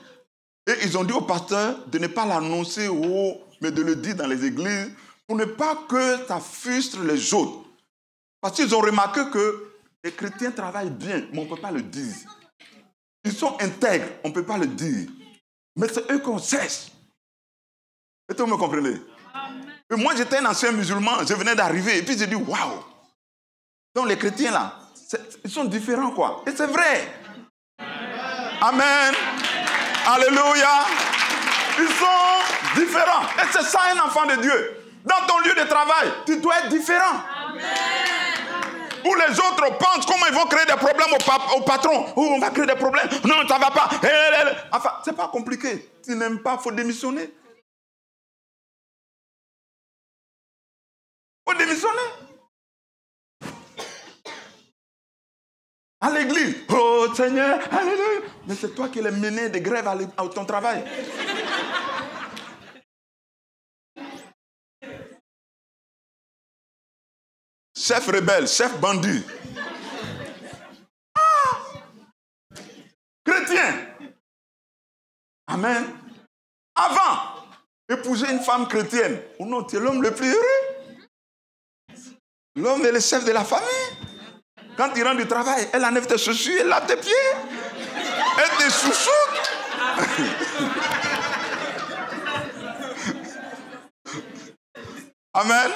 S1: Et ils ont dit au pasteur de ne pas l'annoncer haut, mais de le dire dans les églises, pour ne pas que ça frustre les autres. Parce qu'ils ont remarqué que les chrétiens travaillent bien, mais on ne peut pas le dire. Ils sont intègres, on ne peut pas le dire. Mais c'est eux qu'on cherche. Est-ce que vous me comprenez? Et moi, j'étais un ancien musulman, je venais d'arriver, et puis j'ai dit, waouh! Donc les chrétiens là, ils sont différents quoi. Et c'est vrai. Amen. Alléluia. Ils sont différents. Et c'est ça un enfant de Dieu. Dans ton lieu de travail, tu dois être différent. Amen. Où les autres pensent comment ils vont créer des problèmes au patron. Où on va créer des problèmes. Non, ça ne va pas. Enfin, c'est pas compliqué. Tu n'aimes pas, il faut démissionner. Il faut démissionner. À l'église, oh Seigneur, alléluia. Mais c'est toi qui les mené des grèves à ton travail. Chef rebelle, chef bandit. Ah! Chrétien. Amen. Avant, épouser une femme chrétienne. Oh non, tu es l'homme le plus heureux. L'homme est le chef de la famille. Quand tu rentres du travail, elle enlève tes chaussures, elle lave tes pieds. Elle te chouchoute. Amen.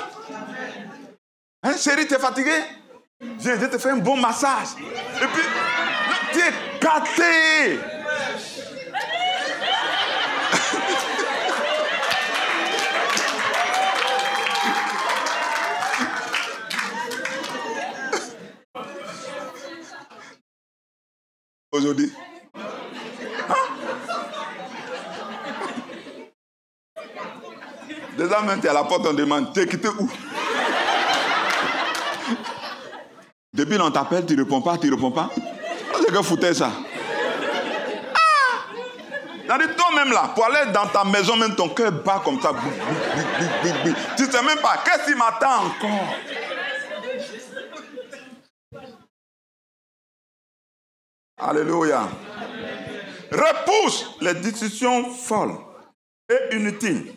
S1: Hein, chérie, tu es fatigué? Viens, je te fais un bon massage. Et puis, tu es gâté. Aujourd'hui. Hein? Déjà même tu es à la porte, on demande, tu es quitté où? Depuis on t'appelle, tu ne réponds pas. C'est que foutais ça. C'est-à-dire toi-même là, pour aller dans ta maison, même ton cœur bat comme ça. Tu ne sais même pas, qu'est-ce qui m'attend encore? Alléluia. Repousse les discussions folles et inutiles.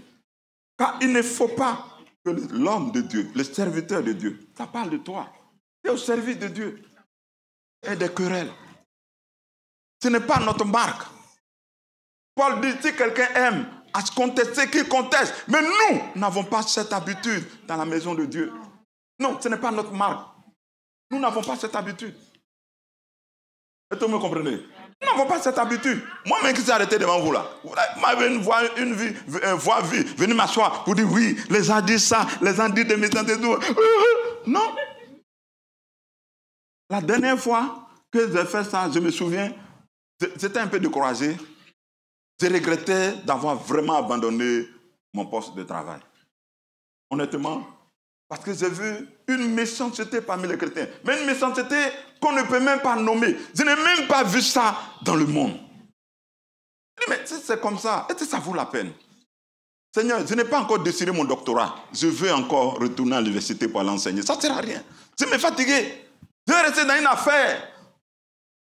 S1: Car il ne faut pas que l'homme de Dieu, le serviteur de Dieu, ça parle de toi. Tu es au service de Dieu. Et des querelles. Ce n'est pas notre marque. Paul dit, si quelqu'un aime à se contester, qu'il conteste. Mais nous n'avons pas cette habitude dans la maison de Dieu. Non, ce n'est pas notre marque. Nous n'avons pas cette habitude. Est-ce que vous me comprenez? Nous n'avons pas cette habitude. Moi-même qui suis arrêté devant vous là, vous m'avez une voix venir m'asseoir pour dire oui, les gens disent ça, les gens disent des messages et tout. Non. La dernière fois que j'ai fait ça, je me souviens, j'étais un peu découragé. Je regrettais d'avoir vraiment abandonné mon poste de travail. Honnêtement, parce que j'ai vu une méchanceté parmi les chrétiens. Mais une méchanceté qu'on ne peut même pas nommer. Je n'ai même pas vu ça dans le monde. Je dis, mais si c'est comme ça, est-ce que ça vaut la peine? Seigneur, je n'ai pas encore décidé mon doctorat. Je veux encore retourner à l'université pour aller enseigner. Ça ne sert à rien. Je me fatigué. Je vais rester dans une affaire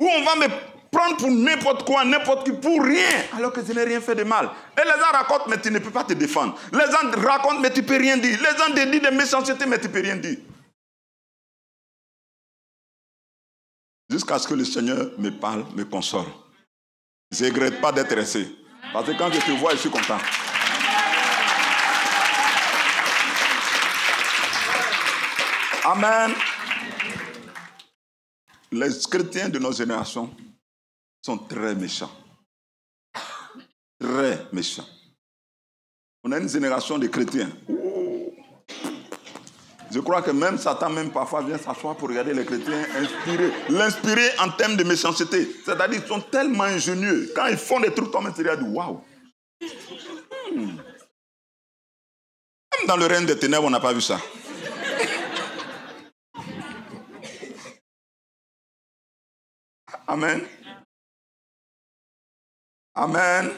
S1: où on va me prendre pour n'importe quoi, n'importe qui, pour rien, alors que je n'ai rien fait de mal. Et les gens racontent, mais tu ne peux pas te défendre. Les gens racontent, mais tu ne peux rien dire. Les gens te disent des méchancetés, mais tu ne peux rien dire. Jusqu'à ce que le Seigneur me parle, me console. Je ne regrette pas d'être resté. Parce que quand je te vois, je suis content. Amen. Les chrétiens de notre génération sont très méchants. Très méchants. On a une génération de chrétiens. Je crois que même Satan, même parfois, vient s'asseoir pour regarder les chrétiens l'inspirer en termes de méchanceté. C'est-à-dire qu'ils sont tellement ingénieux. Quand ils font des trucs comme ça, ils disent waouh. Même dans le règne des ténèbres, on n'a pas vu ça. Amen. Amen.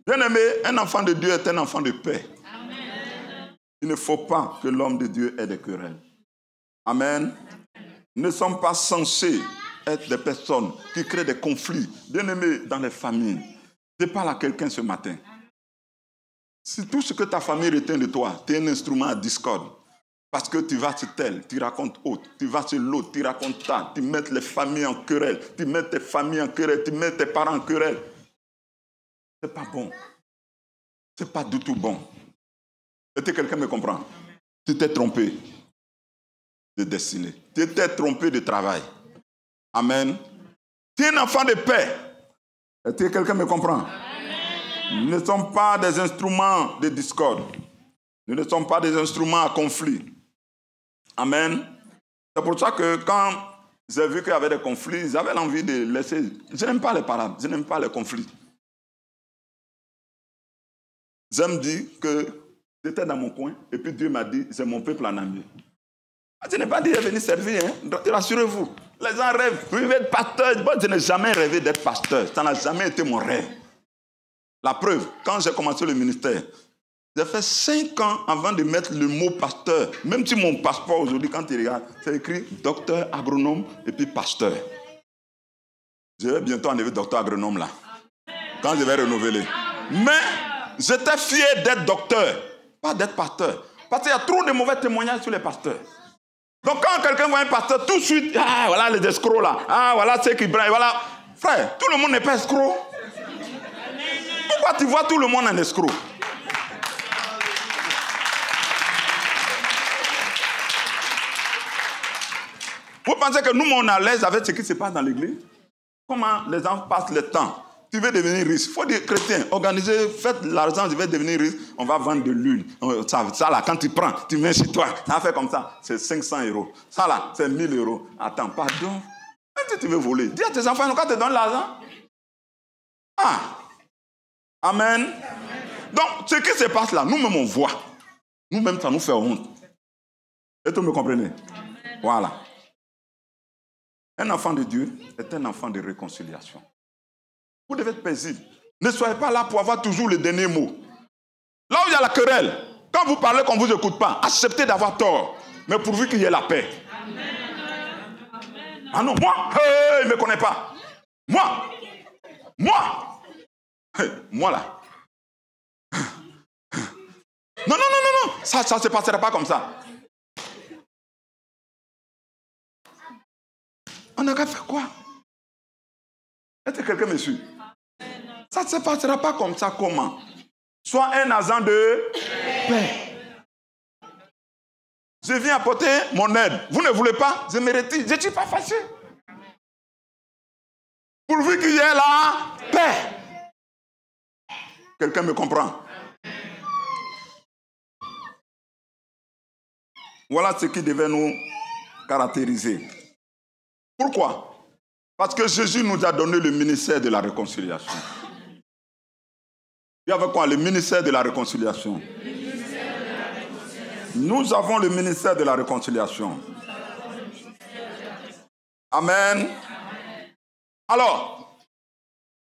S1: Bien-aimé, un enfant de Dieu est un enfant de paix. Amen. Il ne faut pas que l'homme de Dieu ait des querelles. Amen. Nous ne sommes pas censés être des personnes qui créent des conflits. Bien-aimé, dans les familles. Je parle à quelqu'un ce matin. Si tout ce que ta famille retient de toi, tu es un instrument à discorde. Parce que tu vas sur tel, tu racontes autre, tu vas sur l'autre, tu racontes ça, tu mets les familles en querelle, tu mets tes familles en querelle, tu mets tes parents en querelle. C'est pas bon. C'est pas du tout bon. Est-ce que quelqu'un me comprend? Tu t'es trompé de destinée. Tu t'es trompé de travail. Amen. Tu es un enfant de paix. Est-ce que quelqu'un me comprend? Nous ne sommes pas des instruments de discorde. Nous ne sommes pas des instruments à conflit. Amen. C'est pour ça que quand j'ai vu qu'il y avait des conflits, j'avais l'envie de laisser... Je n'aime pas les parades, je n'aime pas les conflits. J'aime dire que j'étais dans mon coin et puis Dieu m'a dit, c'est mon peuple en ami. Je n'ai pas dit de venir servir, hein. Rassurez-vous. Les gens rêvent, vous voulez être pasteur. Moi, je n'ai jamais rêvé d'être pasteur. Ça n'a jamais été mon rêve. La preuve, quand j'ai commencé le ministère, j'ai fait 5 ans avant de mettre le mot pasteur. Même si mon passeport aujourd'hui, quand tu regardes, c'est écrit docteur, agronome et puis pasteur. Je vais bientôt enlever docteur agronome là. Quand je vais renouveler. Mais j'étais fier d'être docteur, pas d'être pasteur. Parce qu'il y a trop de mauvais témoignages sur les pasteurs. Donc quand quelqu'un voit un pasteur, tout de suite, ah voilà les escrocs là. Ah voilà ceux qui braillent, voilà. Frère, tout le monde n'est pas escroc. Pourquoi tu vois tout le monde en escroc? Vous pensez que nous, on est à l'aise avec ce qui se passe dans l'église? Comment les gens passent le temps? Tu veux devenir riche. Il faut des chrétiens. Organisez, faites l'argent, je vais devenir riche. On va vendre de l'huile. Ça là, quand tu prends, tu mets chez toi. Ça fait comme ça. C'est 500 €. Ça là, c'est 1000 €. Attends, pardon. Quand tu veux voler, dis à tes enfants, quand tu donnes l'argent. Ah. Amen. Donc, ce qui se passe là, nous-mêmes, on voit. Nous-mêmes, ça nous fait honte. Est-ce que vous me comprenez? Amen. Voilà. Un enfant de Dieu est un enfant de réconciliation. Vous devez être paisible. Ne soyez pas là pour avoir toujours le dernier mot. Là où il y a la querelle, quand vous parlez qu'on ne vous écoute pas, acceptez d'avoir tort, mais pourvu qu'il y ait la paix. Amen. Ah non, moi, il ne me connaît pas. Moi là. Non, ça ne se passera pas comme ça. On a qu'à faire quoi? Est-ce que quelqu'un me suit? Ça ne se passera pas comme ça. Comment? Sois un agent de paix. Je viens apporter mon aide. Vous ne voulez pas? Je me retire. Je ne suis pas fâché. Pourvu qu'il y ait la paix. Quelqu'un me comprend? Voilà ce qui devait nous caractériser. Pourquoi? Parce que Jésus nous a donné le ministère de la réconciliation. Il y avait quoi? Le ministère de la réconciliation. Nous avons le ministère de la réconciliation. Amen. Alors,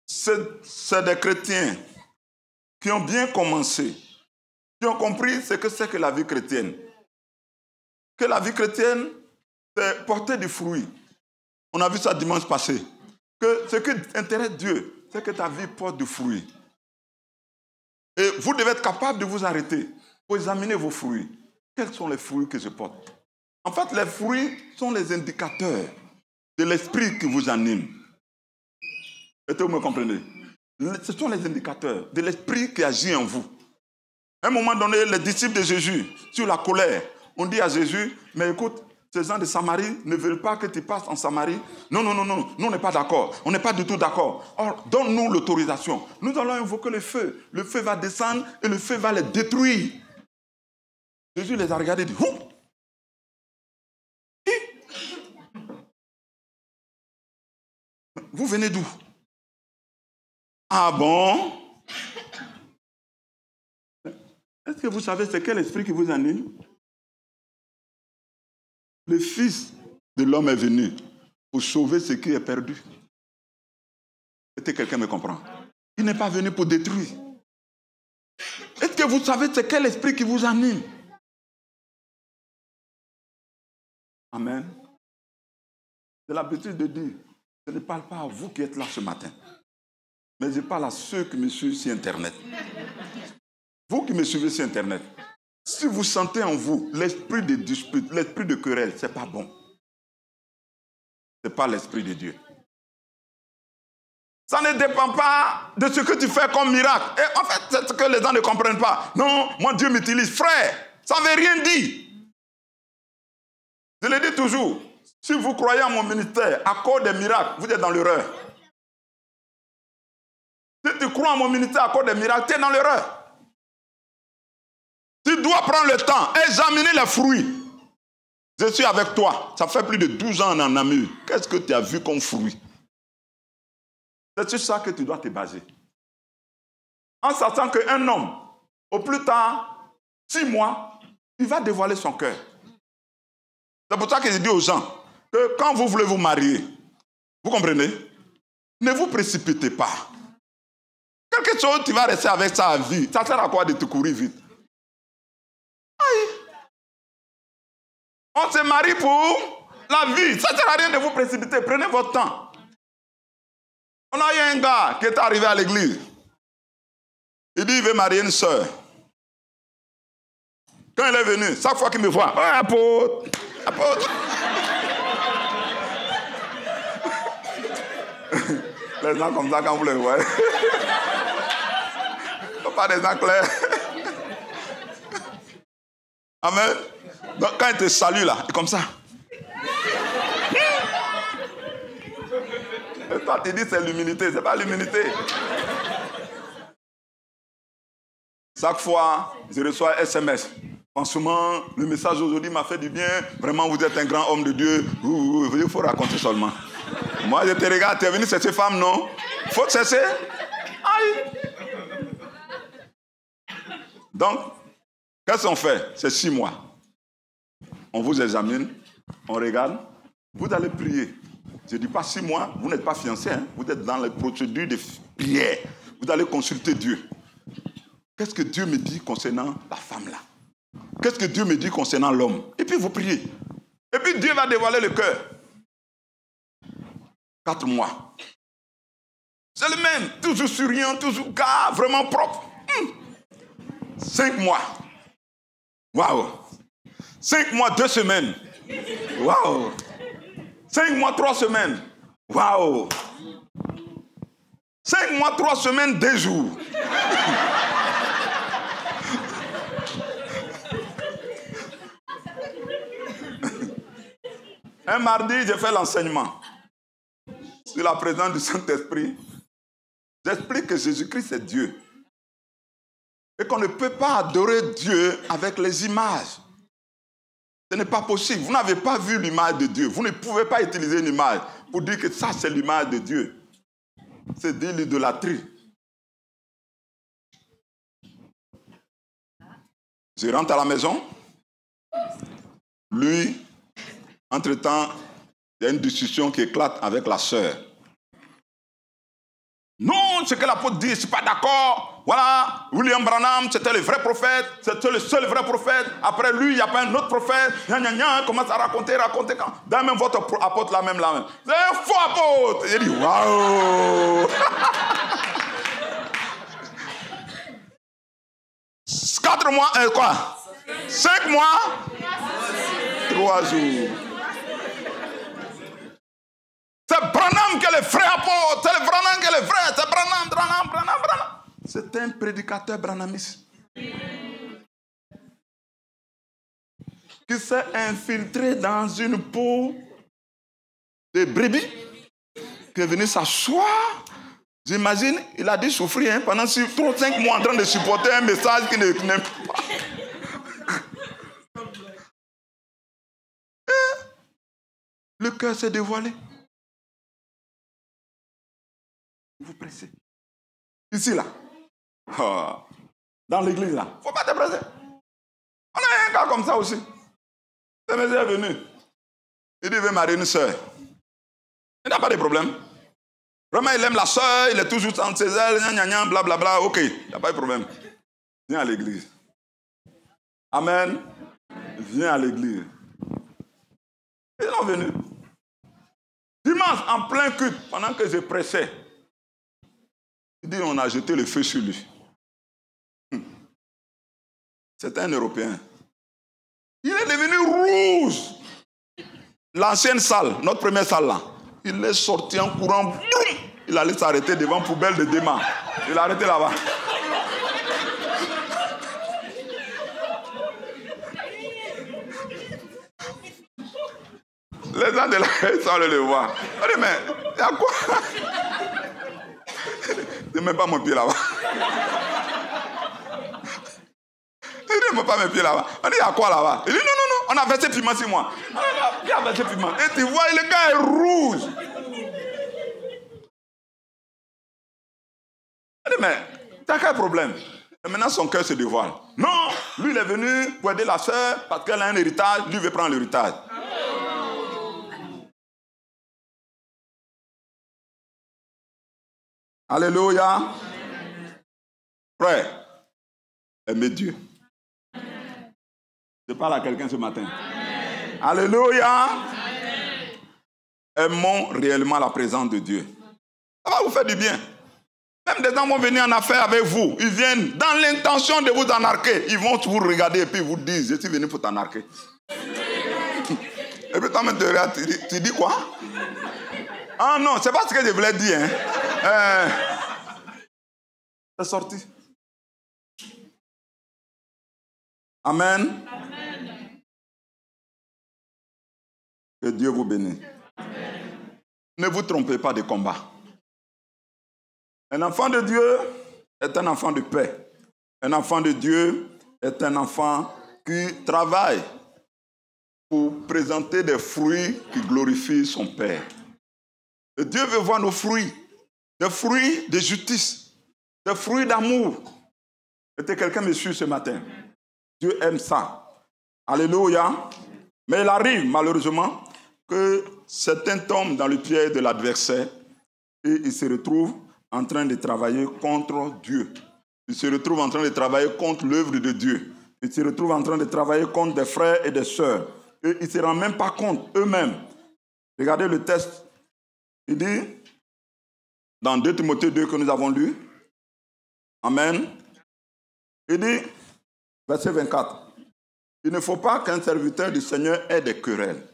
S1: c'est des chrétiens qui ont bien commencé, qui ont compris ce que c'est que la vie chrétienne. Que la vie chrétienne, c'est porter du fruit. On a vu ça dimanche passé. Que ce qui intéresse Dieu, c'est que ta vie porte du fruit. Et vous devez être capable de vous arrêter pour examiner vos fruits. Quels sont les fruits que je porte? En fait, les fruits sont les indicateurs de l'esprit qui vous anime. Est-ce que vous me comprenez? Ce sont les indicateurs de l'esprit qui agit en vous. À un moment donné, les disciples de Jésus, sur la colère, on dit à Jésus, mais écoute, ces gens de Samarie ne veulent pas que tu passes en Samarie. Non, nous on n'est pas d'accord. On n'est pas du tout d'accord. Or, donne-nous l'autorisation. Nous allons invoquer le feu. Le feu va descendre et le feu va les détruire. Jésus les a regardés et dit, vous venez d'où? Ah bon? Est-ce que vous savez c'est quel esprit qui vous anime? Le Fils de l'homme est venu pour sauver ce qui est perdu. Est-ce que quelqu'un me comprend? Il n'est pas venu pour détruire. Est-ce que vous savez c'est quel esprit qui vous anime? Amen. J'ai l'habitude de dire, je ne parle pas à vous qui êtes là ce matin, mais je parle à ceux qui me suivent sur Internet. Vous qui me suivez sur Internet, si vous sentez en vous l'esprit de dispute, l'esprit de querelle, ce n'est pas bon. Ce n'est pas l'esprit de Dieu. Ça ne dépend pas de ce que tu fais comme miracle. Et en fait, c'est ce que les gens ne comprennent pas. Non, moi Dieu m'utilise. Frère, ça ne veut rien dire. Je le dis toujours. Si vous croyez à mon ministère, à cause des miracles, vous êtes dans l'erreur. Si tu crois à mon ministère à cause des miracles, tu es dans l'erreur. Tu dois prendre le temps, examiner les fruits. Je suis avec toi. Ça fait plus de 12 ans en Namur. Qu'est-ce que tu as vu comme fruit? C'est sur ça que tu dois te baser. En sachant qu'un homme, au plus tard, 6 mois, il va dévoiler son cœur. C'est pour ça que je dis aux gens que quand vous voulez vous marier, vous comprenez? Ne vous précipitez pas. Quelque chose, tu vas rester avec ça à vie. Ça sert à quoi de te courir vite? Aïe. On se marie pour la vie. Ça ne sert à rien de vous précipiter. Prenez votre temps. On a eu un gars qui est arrivé à l'église. Il dit qu'il veut marier une soeur. Quand il est venu, chaque fois qu'il me voit, oh, apôtre, apôtre. Les gens comme ça, quand vous les voyez, ce ne sont pas des gens clairs. Amen. Donc quand il te salue là, il est comme ça. Et toi tu dis c'est l'humilité, c'est pas l'humilité. Chaque fois, je reçois un SMS. Franchement, le message aujourd'hui m'a fait du bien. Vraiment, vous êtes un grand homme de Dieu. Il faut raconter seulement. Moi, je te regarde, tu es venu chercher femme, non? Il faut te chercher. Aïe. Donc, qu'est-ce qu'on fait? C'est 6 mois. On vous examine, on regarde. Vous allez prier. Je ne dis pas 6 mois, vous n'êtes pas fiancés. Hein? Vous êtes dans les procédures de prière. Vous allez consulter Dieu. Qu'est-ce que Dieu me dit concernant la femme là? Qu'est-ce que Dieu me dit concernant l'homme? Et puis vous priez. Et puis Dieu va dévoiler le cœur. 4 mois. C'est le même. Toujours souriant, toujours gars, vraiment propre. 5 mois. Waouh. 5 mois, 2 semaines. Waouh. 5 mois, 3 semaines. Waouh. 5 mois, 3 semaines, 2 jours. Un mardi, j'ai fait l'enseignement. sur la présence du Saint-Esprit, j'explique que Jésus-Christ est Dieu. Et qu'on ne peut pas adorer Dieu avec les images. Ce n'est pas possible. Vous n'avez pas vu l'image de Dieu. Vous ne pouvez pas utiliser une image pour dire que ça, c'est l'image de Dieu. C'est de l'idolâtrie. Je rentre à la maison. Lui, entre-temps, il y a une discussion qui éclate avec la sœur. Non, ce que l'apôtre dit, je ne suis pas d'accord. Voilà, William Branham, c'était le vrai prophète, c'était le seul vrai prophète. Après lui, il n'y a pas un autre prophète. Commence à raconter. Dans même votre apôtre, la même. C'est un faux apôtre. Il dit, waouh. 4 mois, quoi 5 mois 3 jours. C'est Branham qui est le vrai apôtre. C'est le Branham qui est le vrai. C'est Branham. C'est un prédicateur branhamiste qui s'est infiltré dans une peau de brebis, qui est venu s'asseoir. J'imagine, il a dû souffrir pendant 5 mois en train de supporter un message qui n'aime pas. Et le cœur s'est dévoilé. Vous pressez. Ici, là. Dans l'église, là. Il ne faut pas te presser. On a un gars comme ça aussi. Le monsieur est venu. Il dit, il veut marier une soeur. Il n'a pas de problème. Vraiment, il aime la soeur, il est toujours entre ses ailes, blablabla. Ok, il n'y a pas de problème. Viens à l'église. Amen. Viens à l'église. Ils sont venus. Dimanche, en plein culte, pendant que je pressais, il dit, on a jeté le feu sur lui. C'était un Européen. Il est devenu rouge. L'ancienne salle, notre première salle là, il est sorti en courant. Il allait s'arrêter devant une poubelle de démons. Il a arrêté là-bas. Les gens de là, ils sont allés le voir. On dit, mais il y a quoi? Je ne mets pas mon pied là-bas. Il ne met pas mes pieds là-bas. On dit, il y a quoi là-bas? Il dit, non, on a versé piment sur moi. Il a versé piment. Et tu vois, le gars est rouge. Il dit, mais t'as quel problème? Et maintenant, son cœur se dévoile. Non, lui, il est venu pour aider la sœur parce qu'elle a un héritage. Lui veut prendre l'héritage. Alléluia. Frère, aimez Dieu. Je parle à quelqu'un ce matin. Amen. Alléluia. Amen. Aimons réellement la présence de Dieu. Ça va vous faire du bien. Même des gens vont venir en affaire avec vous. Ils viennent dans l'intention de vous enarquer. Ils vont vous regarder et puis vous disent, je suis venu pour t'enarquer. Et puis toi même tu dis quoi? Ah non, c'est pas ce que je voulais dire. Hein. C'est sorti. Amen. Amen. Que Dieu vous bénisse. Amen. Ne vous trompez pas de combat. Un enfant de Dieu est un enfant de paix. Un enfant de Dieu est un enfant qui travaille pour présenter des fruits qui glorifient son Père. Et Dieu veut voir nos fruits. Des fruits de justice. Des fruits d'amour. Est-ce que quelqu'un me suit ce matin? Dieu aime ça. Alléluia. Mais il arrive malheureusement que certains tombent dans le piège de l'adversaire et ils se retrouvent en train de travailler contre Dieu. Ils se retrouvent en train de travailler contre l'œuvre de Dieu. Ils se retrouvent en train de travailler contre des frères et des sœurs. Et ils ne se rendent même pas compte eux-mêmes. Regardez le texte. Il dit, dans 2 Timothée 2 que nous avons lu, Amen. Il dit, verset 24, il ne faut pas qu'un serviteur du Seigneur ait des querelles.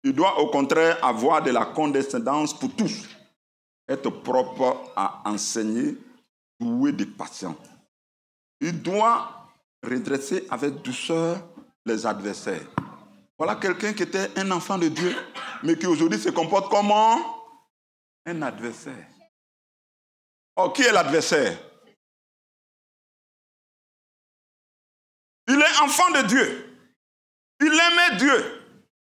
S1: Il doit au contraire avoir de la condescendance pour tous, être propre à enseigner, doué de patience. Il doit redresser avec douceur les adversaires. Voilà quelqu'un qui était un enfant de Dieu, mais qui aujourd'hui se comporte comment? un adversaire. Oh, qui est l'adversaire? Il est enfant de Dieu. Il aimait Dieu.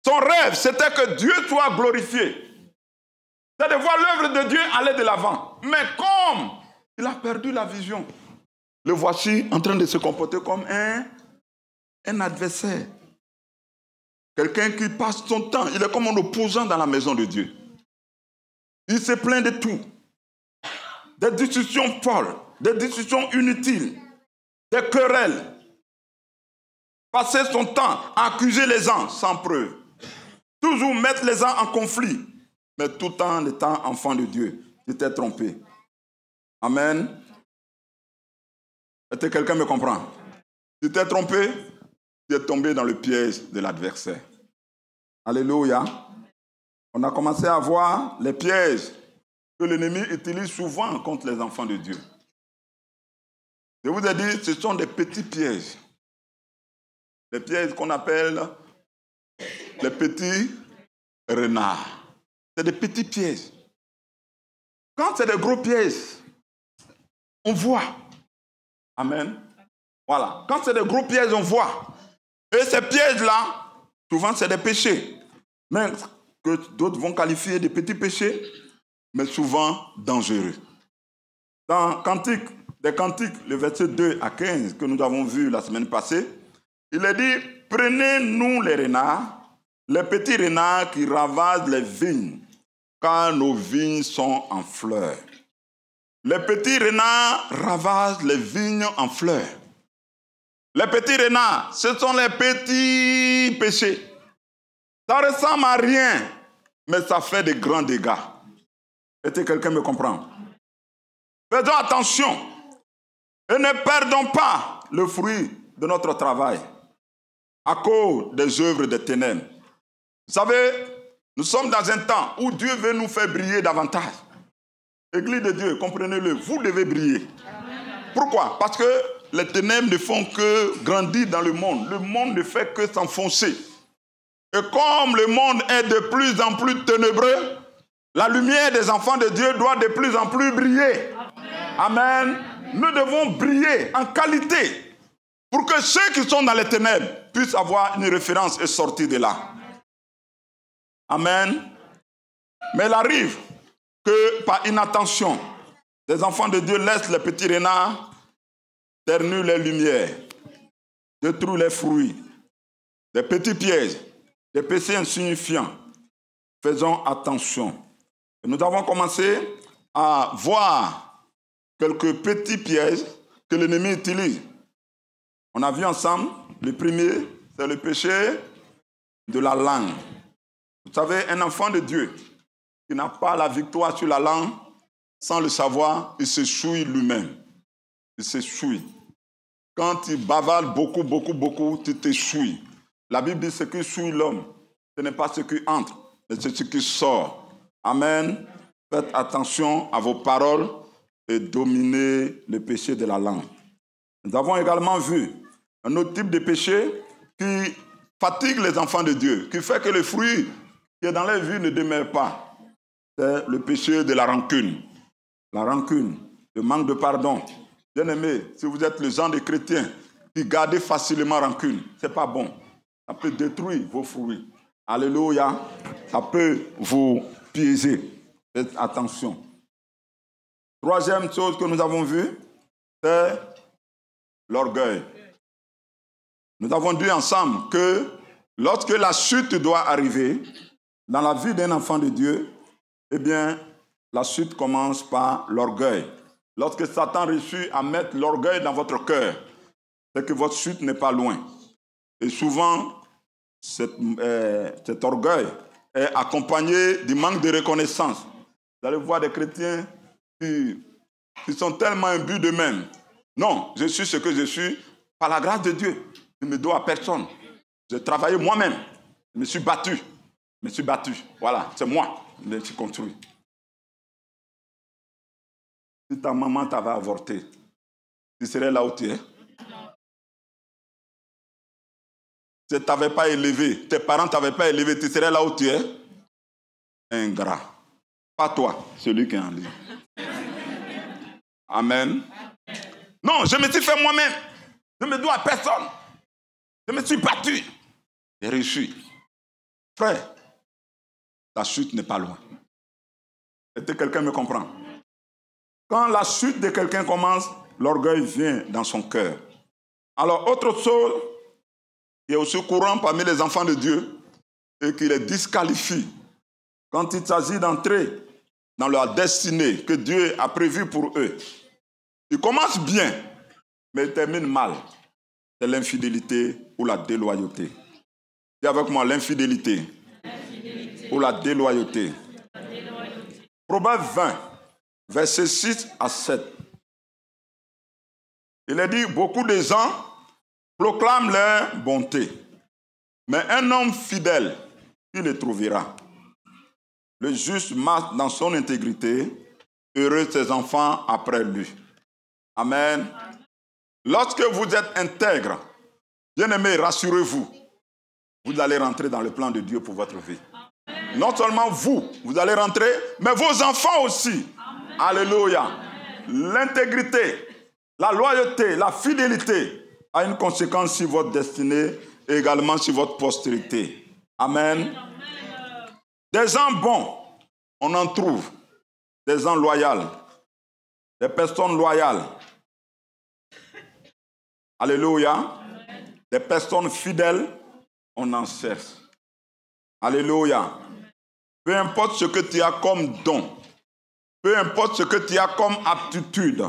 S1: Son rêve, c'était que Dieu soit glorifié. C'est de voir l'œuvre de Dieu aller de l'avant. Mais comme il a perdu la vision, le voici en train de se comporter comme un adversaire. Quelqu'un qui passe son temps, il est comme un opposant dans la maison de Dieu. Il se plaint de tout. Des discussions folles, des discussions inutiles, des querelles. Passer son temps à accuser les gens sans preuve. Toujours mettre les gens en conflit, mais tout en étant enfant de Dieu. Tu t'es trompé. Amen. Est-ce que quelqu'un me comprend? Tu t'es trompé, tu es tombé dans le piège de l'adversaire. Alléluia. On a commencé à voir les pièges que l'ennemi utilise souvent contre les enfants de Dieu. Je vous ai dit, ce sont des petits pièges. Les pièges qu'on appelle les petits renards. C'est des petits pièges. Quand c'est des gros pièges, on voit. Amen. Voilà. Quand c'est des gros pièges, on voit. Et ces pièges-là, souvent, c'est des péchés. Mais que d'autres vont qualifier de petits péchés, mais souvent dangereux. Dans des Cantiques, le verset 2 à 15 que nous avons vu la semaine passée, il est dit, prenez-nous les renards, les petits renards qui ravagent les vignes, car nos vignes sont en fleurs. Les petits renards ravagent les vignes en fleurs. Les petits renards, ce sont les petits péchés. Ça ressemble à rien, mais ça fait de grands dégâts. Est-ce que quelqu'un me comprend? Faisons attention et ne perdons pas le fruit de notre travail à cause des œuvres des ténèbres. Vous savez, nous sommes dans un temps où Dieu veut nous faire briller davantage. Église de Dieu, comprenez-le, vous devez briller. Pourquoi? Parce que les ténèbres ne font que grandir dans le monde. Le monde ne fait que s'enfoncer. Et comme le monde est de plus en plus ténébreux, la lumière des enfants de Dieu doit de plus en plus briller. Amen. Nous devons briller en qualité pour que ceux qui sont dans les ténèbres puissent avoir une référence et sortir de là. Amen. Mais il arrive que par inattention, les enfants de Dieu laissent les petits renards ternir les lumières, détruire les fruits, des petits pièges, des péchés insignifiants. Faisons attention. Et nous avons commencé à voir quelques petits pièges que l'ennemi utilise. On a vu ensemble, le premier, c'est le péché de la langue. Vous savez, un enfant de Dieu qui n'a pas la victoire sur la langue, sans le savoir, il se souille lui-même. Il se souille. Quand il bavarde beaucoup, tu te souilles. La Bible dit ce qui souille l'homme, ce n'est pas ce qui entre, mais c'est ce qui sort. Amen. Faites attention à vos paroles et dominez le péché de la langue. Nous avons également vu un autre type de péché qui fatigue les enfants de Dieu, qui fait que le fruit qui est dans leur vie ne demeure pas. C'est le péché de la rancune. La rancune, le manque de pardon. Bien-aimés, si vous êtes le genre de chrétien qui gardez facilement rancune, ce n'est pas bon. Ça peut détruire vos fruits. Alléluia. Ça peut vous piéger. Faites attention. Troisième chose que nous avons vue, c'est l'orgueil. Nous avons dit ensemble que lorsque la chute doit arriver dans la vie d'un enfant de Dieu, eh bien, la chute commence par l'orgueil. Lorsque Satan réussit à mettre l'orgueil dans votre cœur, c'est que votre chute n'est pas loin. Et souvent, cet orgueil est accompagné du manque de reconnaissance. Vous allez voir des chrétiens qui sont tellement imbus d'eux-mêmes. Non, je suis ce que je suis par la grâce de Dieu. Je ne me dois à personne. J'ai travaillé moi-même. Je me suis battu. Voilà, c'est moi. Je me suis construit. Si ta maman t'avait avorté, tu serais là où tu es. Si tu ne t'avais pas élevé, tes parents ne t'avaient pas élevé, tu serais là où tu es. Ingrat. Pas toi, celui qui est en ligne. Amen. Non, je me suis fait moi-même. Je ne me dois à personne. Je me suis battu. J'ai réussi. Frère, ta chute n'est pas loin. Est-ce que quelqu'un me comprend? Quand la chute de quelqu'un commence, l'orgueil vient dans son cœur. Alors, autre chose qui est aussi courant parmi les enfants de Dieu et qui les disqualifie quand il s'agit d'entrer dans leur destinée que Dieu a prévue pour eux. Ils commencent bien, mais ils terminent mal. C'est l'infidélité ou la déloyauté. Dis avec moi, l'infidélité ou la déloyauté. Proverbe 20, versets 6 à 7. Il est dit, beaucoup de gens proclament leur bonté, mais un homme fidèle, qui le trouvera? Le juste marche dans son intégrité, heureux ses enfants après lui. Amen. Lorsque vous êtes intègre, bien-aimés, rassurez-vous, vous allez rentrer dans le plan de Dieu pour votre vie. Non seulement vous, vous allez rentrer, mais vos enfants aussi. Amen. Alléluia. L'intégrité, la loyauté, la fidélité a une conséquence sur votre destinée et également sur votre postérité. Amen. Des gens bons, on en trouve. Des gens loyaux, des personnes loyales. Alléluia. Des personnes fidèles, on en cherche. Alléluia. Peu importe ce que tu as comme don, peu importe ce que tu as comme aptitude,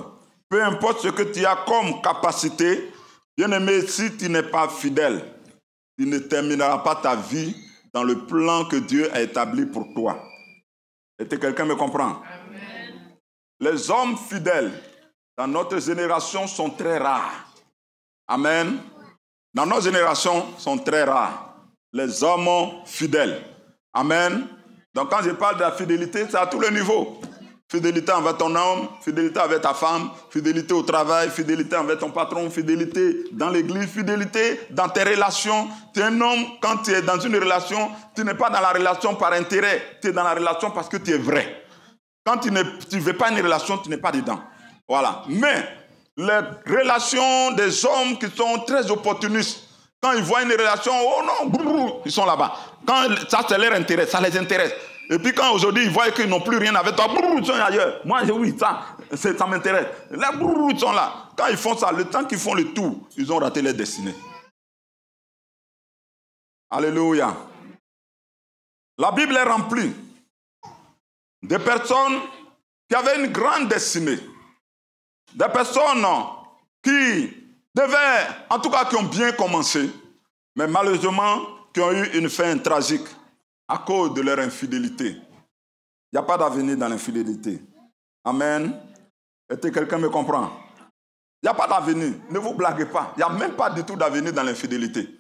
S1: peu importe ce que tu as comme capacité, bien-aimé, si tu n'es pas fidèle, tu ne termineras pas ta vie dans le plan que Dieu a établi pour toi. Est-ce que quelqu'un me comprend? Amen. Les hommes fidèles dans notre génération sont très rares. Amen. Dans notre génération, sont très rares. Les hommes fidèles. Amen. Donc quand je parle de la fidélité, c'est à tous les niveaux. Fidélité envers ton homme, fidélité avec ta femme, fidélité au travail, fidélité envers ton patron, fidélité dans l'église, fidélité dans tes relations. Tu es un homme, quand tu es dans une relation, tu n'es pas dans la relation par intérêt, tu es dans la relation parce que tu es vrai. Quand tu ne veux pas une relation, tu n'es pas dedans. Voilà. Mais les relations des hommes qui sont très opportunistes, quand ils voient une relation, oh non, brrr, ils sont là-bas. Quand ça, c'est leur intérêt, ça les intéresse. Et puis quand aujourd'hui ils voient qu'ils n'ont plus rien avec toi, brrr, ils sont ailleurs. Moi, oui, ça m'intéresse. Là, brrr, ils sont là. Quand ils font ça, le temps qu'ils font le tour, ils ont raté leur destinée. Alléluia. La Bible est remplie de personnes qui avaient une grande destinée. Des personnes qui devaient, en tout cas qui ont bien commencé, mais malheureusement qui ont eu une fin tragique à cause de leur infidélité. Il n'y a pas d'avenir dans l'infidélité. Amen. Est-ce que quelqu'un me comprend? Il n'y a pas d'avenir. Ne vous blaguez pas. Il n'y a même pas du tout d'avenir dans l'infidélité.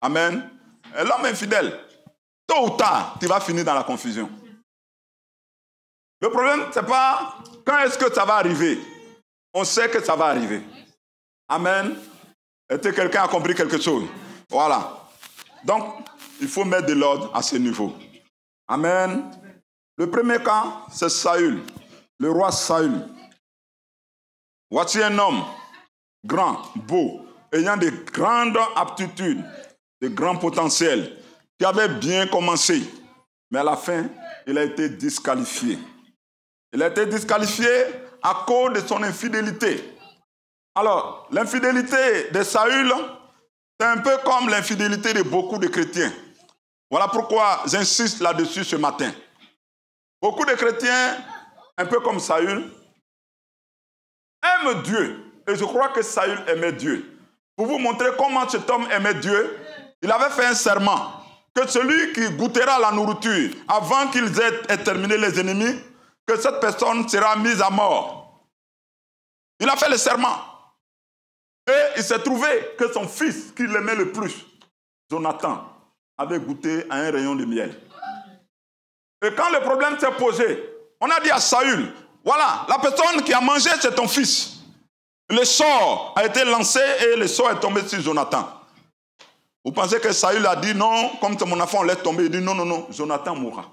S1: Amen. Et l'homme infidèle, tôt ou tard, tu vas finir dans la confusion. Le problème, ce n'est pas quand est-ce que ça va arriver. On sait que ça va arriver. Amen. Est-ce que quelqu'un a compris quelque chose? Voilà. Donc, il faut mettre de l'ordre à ce niveau. Amen. Le premier cas, c'est Saül, le roi Saül. Voici un homme grand, beau, ayant de grandes aptitudes, de grands potentiels, qui avait bien commencé, mais à la fin, il a été disqualifié. Il a été disqualifié à cause de son infidélité. Alors, l'infidélité de Saül, c'est un peu comme l'infidélité de beaucoup de chrétiens. Voilà pourquoi j'insiste là-dessus ce matin. Beaucoup de chrétiens, un peu comme Saül, aiment Dieu. Et je crois que Saül aimait Dieu. Pour vous montrer comment cet homme aimait Dieu, il avait fait un serment que celui qui goûtera la nourriture avant qu'ils aient exterminé les ennemis, que cette personne sera mise à mort. Il a fait le serment. Et il s'est trouvé que son fils, qu'il aimait le plus, Jonathan, avait goûté à un rayon de miel. Et quand le problème s'est posé, on a dit à Saül, voilà, la personne qui a mangé, c'est ton fils. Le sort a été lancé et le sort est tombé sur Jonathan. Vous pensez que Saül a dit non, comme c'est mon enfant, on laisse tomber. Il dit non, non, non, Jonathan mourra.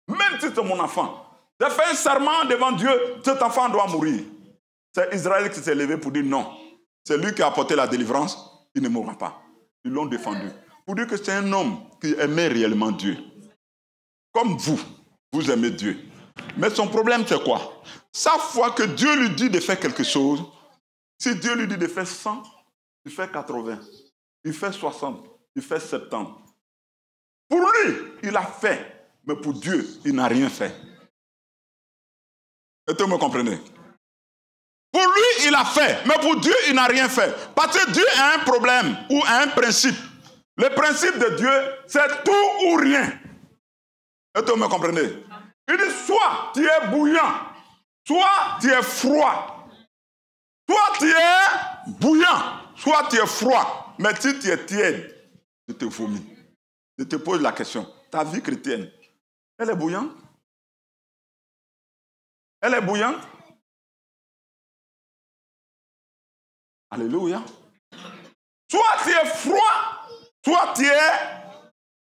S1: Même si c'est mon enfant, J'ai fait un serment devant Dieu, cet enfant doit mourir. C'est Israël qui s'est levé pour dire non. C'est lui qui a apporté la délivrance, il ne mourra pas. Ils l'ont défendu. Pour dire que c'est un homme qui aimait réellement Dieu. Comme vous, vous aimez Dieu. Mais son problème, c'est quoi? Chaque fois que Dieu lui dit de faire quelque chose, si Dieu lui dit de faire 100, il fait 80, il fait 60, il fait 70. Pour lui, il a fait, mais pour Dieu, il n'a rien fait. Est-ce que vous me comprenez? Pour lui, il a fait, mais pour Dieu, il n'a rien fait. Parce que Dieu a un problème ou a un principe. Le principe de Dieu, c'est tout ou rien. Est-ce que vous me comprenez? Il dit soit tu es bouillant, soit tu es froid. Soit tu es bouillant, soit tu es froid. Mais si tu es tiède, je te vomis. Je te pose la question. Ta vie chrétienne, elle est bouillante? Elle est bouillante? Alléluia. Soit tu es froid, soit tu es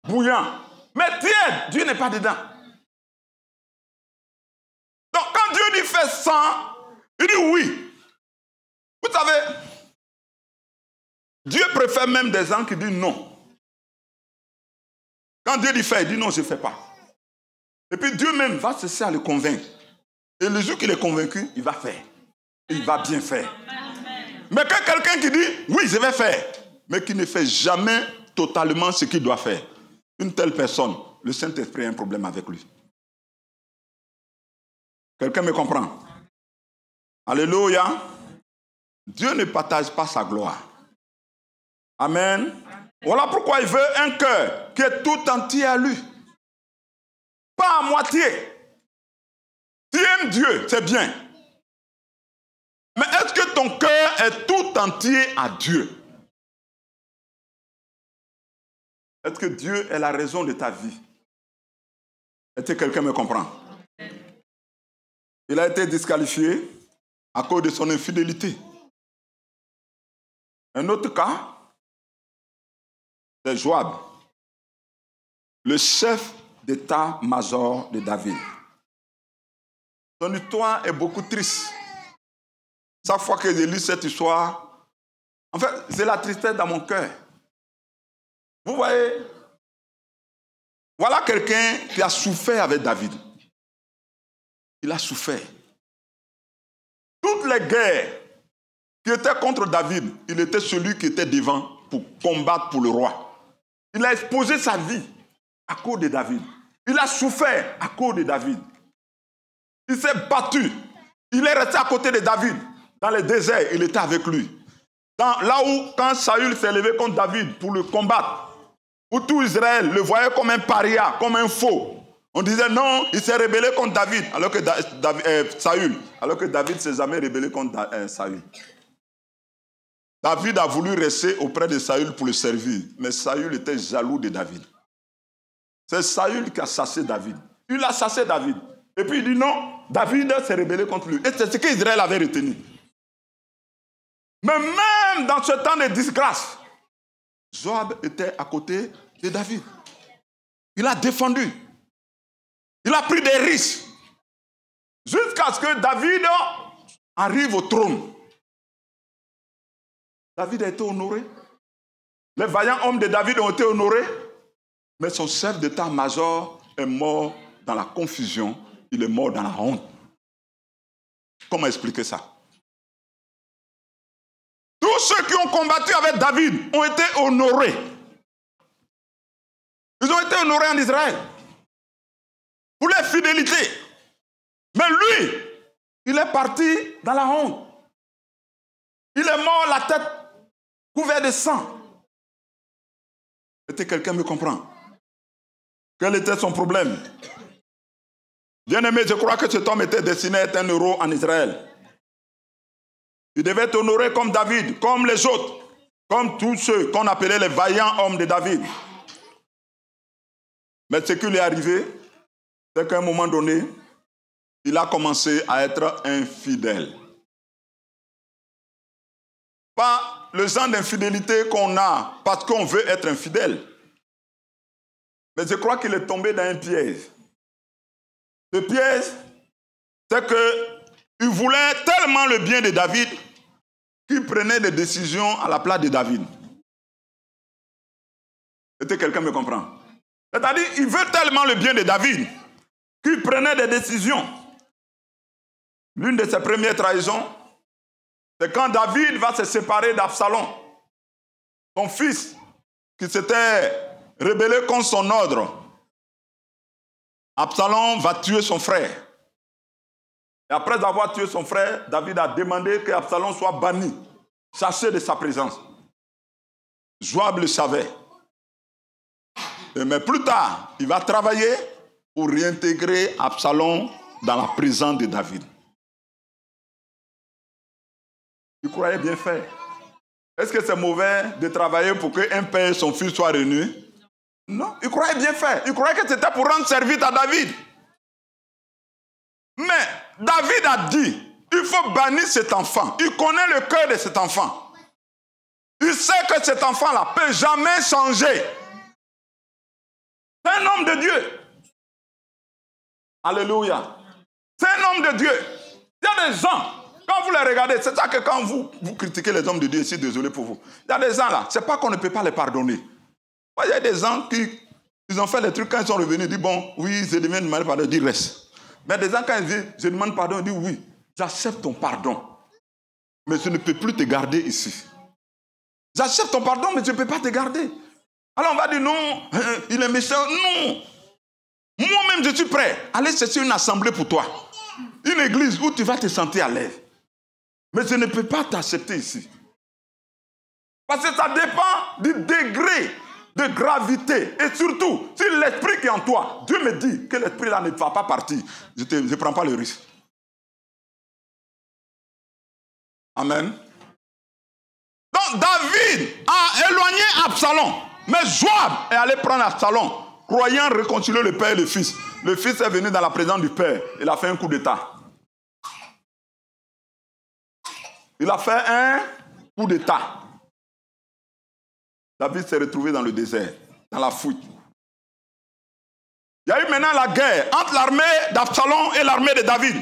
S1: bouillant. Mais tiède, Dieu n'est pas dedans. Donc quand Dieu dit fais 100, il dit oui. Vous savez, Dieu préfère même des gens qui disent non. Quand Dieu dit faire, il dit non, je ne fais pas. Et puis Dieu même va cesser à le convaincre. Et le jour qu'il est convaincu, il va faire. Et il va bien faire. Amen. Mais quand quelqu'un qui dit oui, je vais faire, mais qui ne fait jamais totalement ce qu'il doit faire, une telle personne, le Saint-Esprit a un problème avec lui. Quelqu'un me comprend? Alléluia. Dieu ne partage pas sa gloire. Amen. Voilà pourquoi il veut un cœur qui est tout entier à lui. Pas à moitié. Tu aimes Dieu, c'est bien. Mais est-ce que ton cœur est tout entier à Dieu? Est-ce que Dieu est la raison de ta vie? Est-ce que quelqu'un me comprend? Il a été disqualifié à cause de son infidélité. Un autre cas, c'est Joab, le chef d'état-major de David. Son histoire est beaucoup triste. Chaque fois que je lis cette histoire, en fait, c'est la tristesse dans mon cœur. Vous voyez, voilà quelqu'un qui a souffert avec David. Il a souffert. Toutes les guerres qui étaient contre David, il était celui qui était devant pour combattre pour le roi. Il a exposé sa vie à cause de David. Il a souffert à cause de David. Il s'est battu. Il est resté à côté de David. Dans le désert, il était avec lui. Là où, quand Saül s'est levé contre David pour le combattre, où tout Israël le voyait comme un paria, comme un faux. On disait non, il s'est rébellé contre David, alors que Saül, alors que David ne s'est jamais rébellé contre Saül. David a voulu rester auprès de Saül pour le servir, mais Saül était jaloux de David. C'est Saül qui a chassé David. Il a chassé David. Et puis il dit non, David s'est rébellé contre lui. Et c'est ce qu'Israël avait retenu. Mais même dans ce temps de disgrâce, Joab était à côté de David. Il a défendu. Il a pris des risques. Jusqu'à ce que David arrive au trône. David a été honoré. Les vaillants hommes de David ont été honorés. Mais son chef d'état-major est mort dans la confusion. Il est mort dans la honte. Comment expliquer ça? Tous ceux qui ont combattu avec David ont été honorés. Ils ont été honorés en Israël. Pour leur fidélité. Mais lui, il est parti dans la honte. Il est mort la tête couverte de sang. Est-ce que quelqu'un me comprend? Quel était son problème? Bien-aimé, je crois que cet homme était destiné à être un héros en Israël. Il devait être honoré comme David, comme les autres, comme tous ceux qu'on appelait les vaillants hommes de David. Mais ce qui lui est arrivé, c'est qu'à un moment donné, il a commencé à être infidèle. Pas le genre d'infidélité qu'on a parce qu'on veut être infidèle. Mais je crois qu'il est tombé dans un piège. Ce piège, c'est qu'il voulait tellement le bien de David qu'il prenait des décisions à la place de David. Est-ce que quelqu'un me comprend? C'est-à-dire, il veut tellement le bien de David qu'il prenait des décisions. L'une de ses premières trahisons, c'est quand David va se séparer d'Absalom, son fils, qui s'était rebellé contre son ordre. Absalom va tuer son frère. Et après avoir tué son frère, David a demandé qu'Absalom soit banni, chassé de sa présence. Joab le savait. Mais plus tard, il va travailler pour réintégrer Absalom dans la présence de David. Il croyait bien faire. Est-ce que c'est mauvais de travailler pour qu'un père et son fils soient réunis? Non, il croyait bien faire. Il croyait que c'était pour rendre service à David. Mais David a dit, il faut bannir cet enfant. Il connaît le cœur de cet enfant. Il sait que cet enfant-là ne peut jamais changer. C'est un homme de Dieu. Alléluia. C'est un homme de Dieu. Il y a des gens, quand vous les regardez, c'est ça que quand vous critiquez les hommes de Dieu, je suis désolé pour vous. Il y a des gens là, c'est pas qu'on ne peut pas les pardonner. Il y a des gens qui ils ont fait les trucs, quand ils sont revenus, ils disent bon, oui, je demande pardon, ils disent reste. Mais des gens, quand ils disent je demande pardon, ils disent oui, j'accepte ton pardon. Mais je ne peux plus te garder ici. J'accepte ton pardon, mais je ne peux pas te garder. Alors on va dire non, il est méchant. Non. Moi-même, je suis prêt à aller chercher une assemblée pour toi. Une église où tu vas te sentir à l'aise. Mais je ne peux pas t'accepter ici. Parce que ça dépend du degré de gravité. Et surtout, si l'esprit qui est en toi, Dieu me dit que l'esprit là ne va pas partir, je ne prends pas le risque. Amen. Donc David a éloigné Absalom. Mais Joab est allé prendre Absalom, croyant réconcilier le père et le fils. Le fils est venu dans la présence du père. Il a fait un coup d'état. Il a fait un coup d'état. David s'est retrouvé dans le désert, dans la fuite. Il y a eu maintenant la guerre entre l'armée d'Absalom et l'armée de David.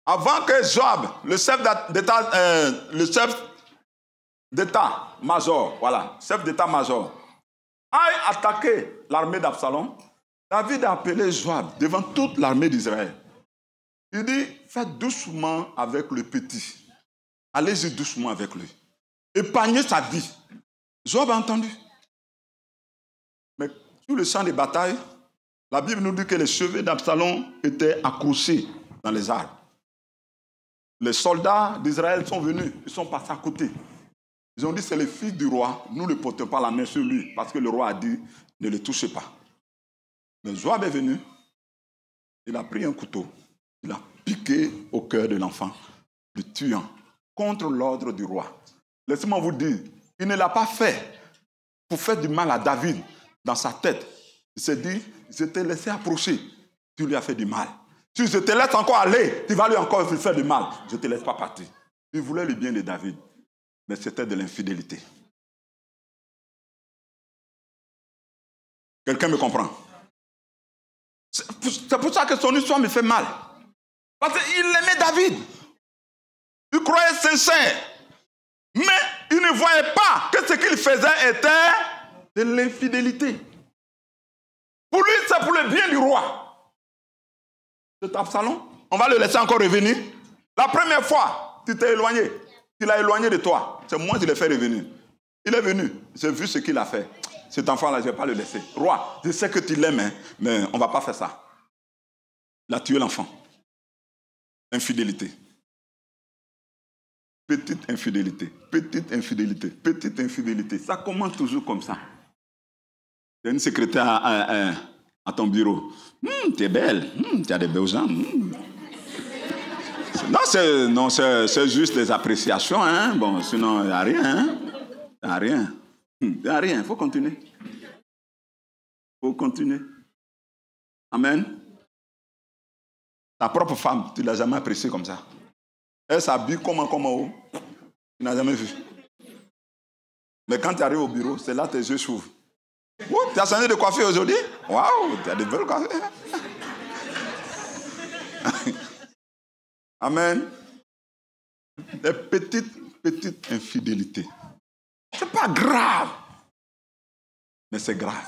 S1: Avant que Joab, le chef d'état-major, voilà, chef d'état-major, aille attaquer l'armée d'Absalom, David a appelé Joab devant toute l'armée d'Israël. Il dit, faites doucement avec le petit. Allez-y doucement avec lui. Épargnez sa vie. Joab a entendu. Mais sur le champ de bataille, la Bible nous dit que les cheveux d'Absalom étaient accrochés dans les arbres. Les soldats d'Israël sont venus, ils sont passés à côté. Ils ont dit, c'est le fils du roi, nous ne portons pas la main sur lui, parce que le roi a dit, ne le touchez pas. Mais Joab est venu, il a pris un couteau, il a piqué au cœur de l'enfant, le tuant, contre l'ordre du roi. Laissez-moi vous dire, il ne l'a pas fait pour faire du mal à David dans sa tête. Il s'est dit, je t'ai laissé approcher, tu lui as fait du mal. Si je te laisse encore aller, tu vas lui encore faire du mal. Je ne te laisse pas partir. Il voulait le bien de David, mais c'était de l'infidélité. Quelqu'un me comprend? C'est pour ça que son histoire me fait mal. Parce qu'il aimait David. Il croyait sincère. Mais il ne voyait pas que ce qu'il faisait était de l'infidélité. Pour lui, c'est pour le bien du roi. C'est Absalom. On va le laisser encore revenir. La première fois, tu t'es éloigné. Il a éloigné de toi. C'est moi qui l'ai fait revenir. Il est venu. J'ai vu ce qu'il a fait. Cet enfant-là, je ne vais pas le laisser. Roi, je sais que tu l'aimes, hein, mais on ne va pas faire ça. Il a tué l'enfant. Infidélité. Petite infidélité. Petite infidélité. Petite infidélité. Ça commence toujours comme ça. Il y a une secrétaire à ton bureau. Tu es belle. Tu as des beaux gens. Non, c'est juste des appréciations. Hein? Bon, sinon, il n'y a rien. Hein? Il n'y a rien. Il n'y a rien. Il faut continuer. Il faut continuer. Amen. Ta propre femme, tu ne l'as jamais appréciée comme ça. Elle s'habille comment, tu n'as jamais vu. Mais quand tu arrives au bureau, c'est là que tes yeux s'ouvrent. Oh, tu as changé de coiffure aujourd'hui? Waouh, tu as de belles coiffures. Amen. Des petites infidélités. Ce n'est pas grave. Mais c'est grave.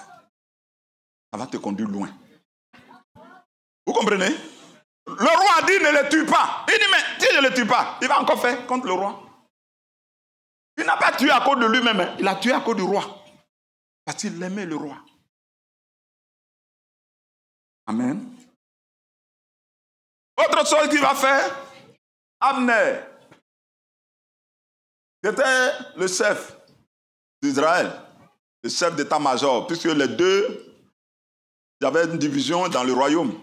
S1: Ça va te conduire loin. Vous comprenez? Le roi a dit ne le tue pas. Il dit mais si je ne le tue pas, il va encore faire contre le roi. Il n'a pas tué à cause de lui-même, il a tué à cause du roi. Parce qu'il aimait le roi. Amen. Autre chose qu'il va faire, Abner. C'était le chef d'Israël, le chef d'état-major, puisque les deux, il y avait une division dans le royaume.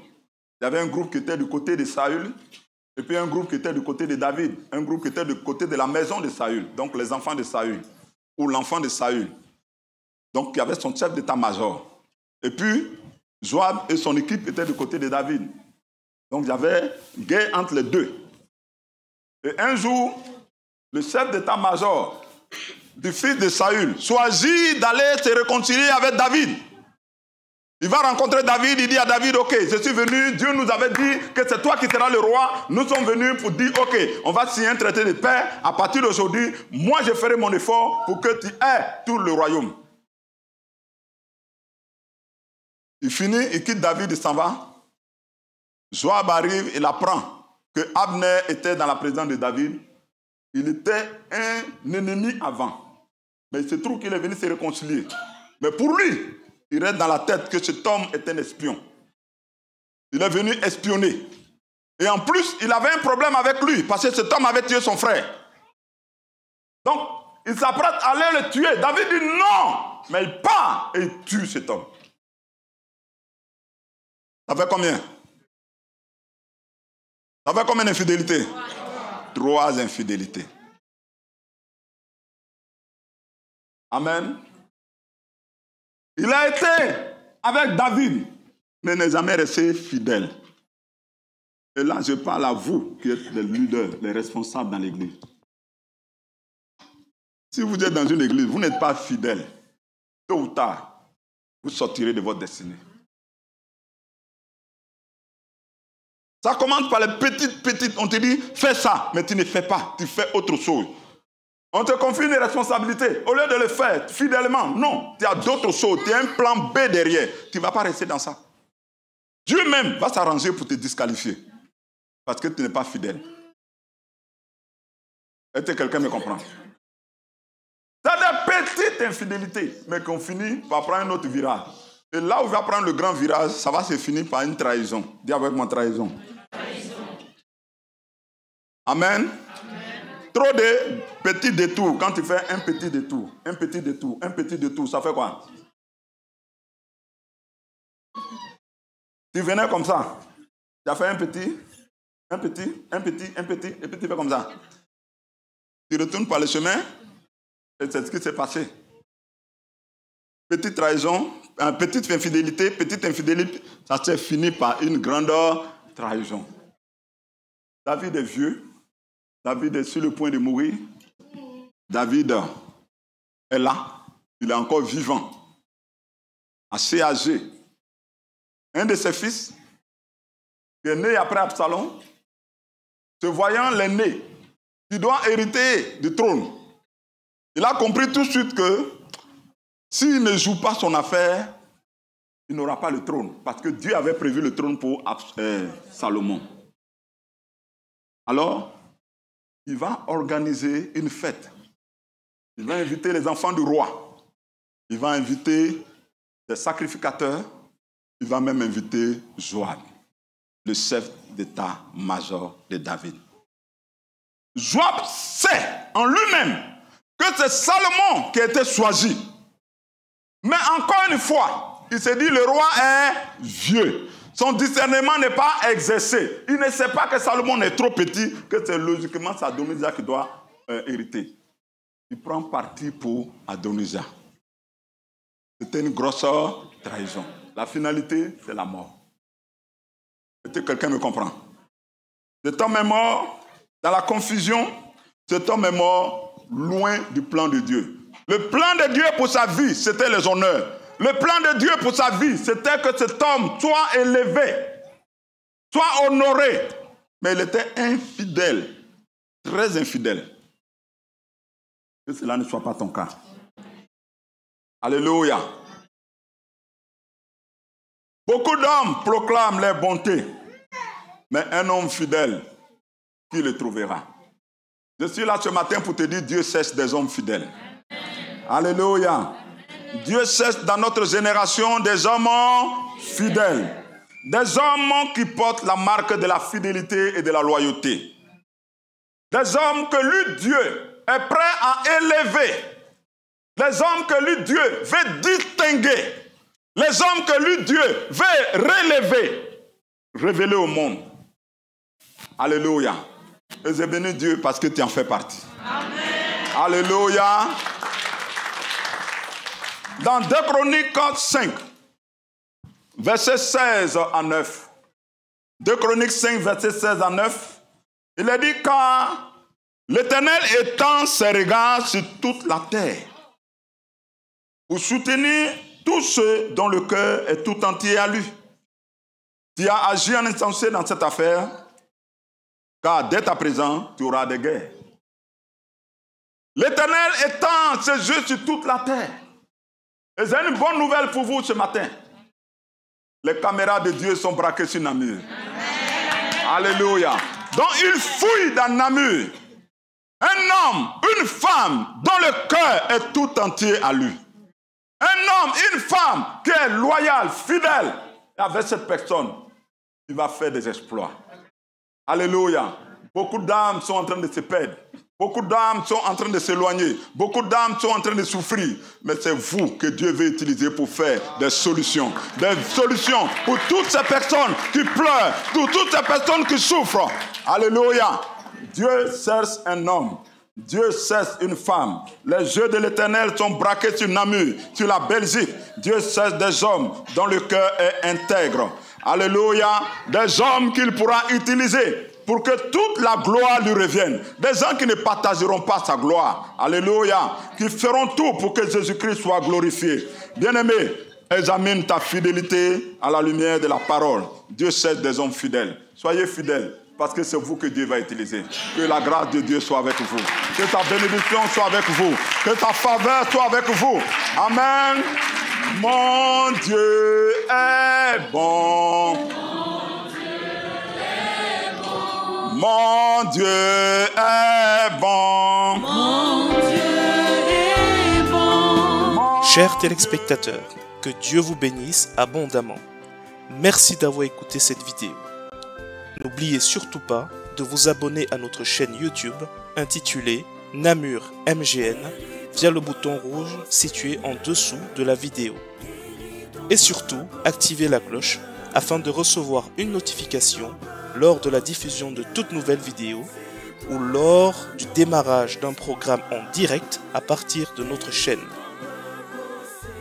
S1: Il y avait un groupe qui était du côté de Saül, et puis un groupe qui était du côté de David, un groupe qui était du côté de la maison de Saül, donc les enfants de Saül, ou l'enfant de Saül. Donc il y avait son chef d'état-major. Et puis, Joab et son équipe étaient du côté de David. Donc il y avait guerre entre les deux. Et un jour, le chef d'état-major du fils de Saül choisit d'aller se réconcilier avec David. Il va rencontrer David, il dit à David, ok, je suis venu, Dieu nous avait dit que c'est toi qui seras le roi. Nous sommes venus pour dire, ok, on va signer un traité de paix. À partir d'aujourd'hui, moi je ferai mon effort pour que tu aies tout le royaume. Il finit, il quitte David, il s'en va. Joab arrive, il apprend que Abner était dans la présence de David. Il était un ennemi avant. Mais il se trouve qu'il est venu se réconcilier. Mais pour lui, il reste dans la tête que cet homme est un espion. Il est venu espionner. Et en plus, il avait un problème avec lui, parce que cet homme avait tué son frère. Donc, il s'apprête à aller le tuer. David dit non, mais il part et il tue cet homme. Ça fait combien? Ça fait combien d'infidélités? 3 infidélités. Amen. Il a été avec David, mais n'est jamais resté fidèle. Et là, je parle à vous qui êtes les leaders, les responsables dans l'église. Si vous êtes dans une église, vous n'êtes pas fidèle. Tôt ou tard, vous sortirez de votre destinée. Ça commence par les petites. On te dit, fais ça, mais tu ne fais pas. Tu fais autre chose. On te confie une responsabilité. Au lieu de le faire fidèlement, non. Tu as d'autres choses. Tu as un plan B derrière. Tu ne vas pas rester dans ça. Dieu même va s'arranger pour te disqualifier. Parce que tu n'es pas fidèle. Est-ce que quelqu'un me comprend? Tu as des petites infidélités, mais qu'on finit par prendre un autre virage. Et là où il va prendre le grand virage, ça va se finir par une trahison. Dis avec moi trahison. Amen. Trop de petits détours. Quand tu fais un petit détour, ça fait quoi? Tu venais comme ça. Tu as fait un petit, et puis tu fais comme ça. Tu retournes par le chemin, et c'est ce qui s'est passé. Petite trahison, petite infidélité, ça s'est fini par une grande trahison. David est vieux. David est sur le point de mourir. David est là. Il est encore vivant. Assez âgé. Un de ses fils, qui est né après Absalom, se voyant l'aîné, qui doit hériter du trône, il a compris tout de suite que s'il ne joue pas son affaire, il n'aura pas le trône. Parce que Dieu avait prévu le trône pour Salomon. Alors, il va organiser une fête. Il va inviter les enfants du roi. Il va inviter des sacrificateurs. Il va même inviter Joab, le chef d'état-major de David. Joab sait en lui-même que c'est Salomon qui a été choisi. Mais encore une fois, il se dit le roi est vieux. Son discernement n'est pas exercé. Il ne sait pas que Salomon est trop petit, que c'est logiquement Adonijah qui doit hériter. Il prend parti pour Adonijah. C'était une grosse trahison. La finalité, c'est la mort. Est-ce que quelqu'un me comprend? Cet homme est mort dans la confusion. Cet homme est mort loin du plan de Dieu. Le plan de Dieu pour sa vie, c'était les honneurs. Le plan de Dieu pour sa vie, c'était que cet homme soit élevé. soit honoré. Mais il était infidèle, très infidèle. Que cela ne soit pas ton cas. Alléluia. Beaucoup d'hommes proclament leur bonté, mais un homme fidèle, qui le trouvera? Je suis là ce matin pour te dire, Dieu cherche des hommes fidèles. Alléluia. Dieu cherche dans notre génération des hommes fidèles. Des hommes qui portent la marque de la fidélité et de la loyauté. Des hommes que lui, Dieu, est prêt à élever. Les hommes que lui, Dieu, veut distinguer. Les hommes que lui, Dieu, veut relever. Révéler au monde. Alléluia. Et j'ai béni Dieu parce que tu en fais partie. Amen. Alléluia. Dans 2 Chroniques 5, verset 16 à 9. 2 Chroniques 5, verset 16 à 9. Il est dit, car l'Éternel étend ses regards sur toute la terre pour soutenir tous ceux dont le cœur est tout entier à lui. Tu as agi en insensé dans cette affaire, car dès à présent, tu auras des guerres. L'Éternel étend ses yeux sur toute la terre. Et j'ai une bonne nouvelle pour vous ce matin. Les caméras de Dieu sont braquées sur Namur. Alléluia. Donc il fouille dans Namur. Un homme, une femme dont le cœur est tout entier à lui. Un homme, une femme qui est loyale, fidèle. Et avec cette personne, il va faire des exploits. Alléluia. Beaucoup d'âmes sont en train de se perdre. Beaucoup d'âmes sont en train de s'éloigner. Beaucoup d'âmes sont en train de souffrir. Mais c'est vous que Dieu veut utiliser pour faire des solutions. Des solutions pour toutes ces personnes qui pleurent, pour toutes ces personnes qui souffrent. Alléluia. Dieu cherche un homme. Dieu cherche une femme. Les yeux de l'Éternel sont braqués sur Namur, sur la Belgique. Dieu cherche des hommes dont le cœur est intègre. Alléluia. Des hommes qu'il pourra utiliser pour que toute la gloire lui revienne. Des gens qui ne partageront pas sa gloire. Alléluia. Qui feront tout pour que Jésus-Christ soit glorifié. Bien-aimé, examine ta fidélité à la lumière de la parole. Dieu cherche des hommes fidèles. Soyez fidèles, parce que c'est vous que Dieu va utiliser. Que la grâce de Dieu soit avec vous. Que sa bénédiction soit avec vous. Que sa faveur soit avec vous. Amen. Mon Dieu est bon. Mon Dieu est bon.
S2: Mon Dieu est bon.
S3: Chers téléspectateurs, que Dieu vous bénisse abondamment. Merci d'avoir écouté cette vidéo. N'oubliez surtout pas de vous abonner à notre chaîne YouTube intitulée Namur MGN via le bouton rouge situé en dessous de la vidéo. Et surtout, activez la cloche afin de recevoir une notification lors de la diffusion de toute nouvelle vidéo ou lors du démarrage d'un programme en direct à partir de notre chaîne.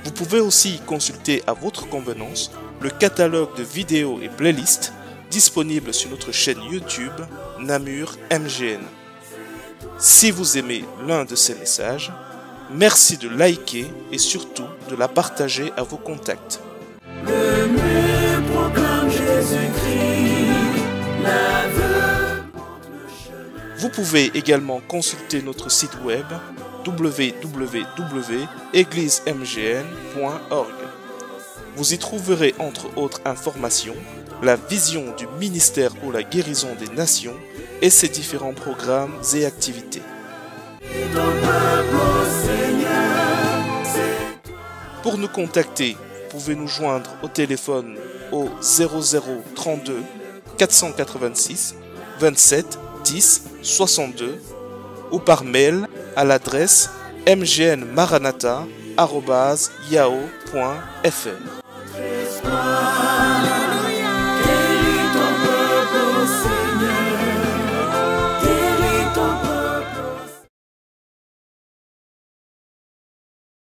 S3: Vous pouvez aussi consulter à votre convenance le catalogue de vidéos et playlists disponibles sur notre chaîne YouTube Namur MGN. Si vous aimez l'un de ces messages, merci de liker et surtout de la partager à vos contacts.
S4: Le mur proclame Jésus-Christ.
S3: Vous pouvez également consulter notre site web www.eglismgn.org. Vous y trouverez entre autres informations la vision du ministère pour la guérison des nations et ses différents programmes et activités. Pour nous contacter, vous pouvez nous joindre au téléphone au 0032 486 27 10 62 ou par mail à l'adresse mgnmaranatha@yahoo.fr.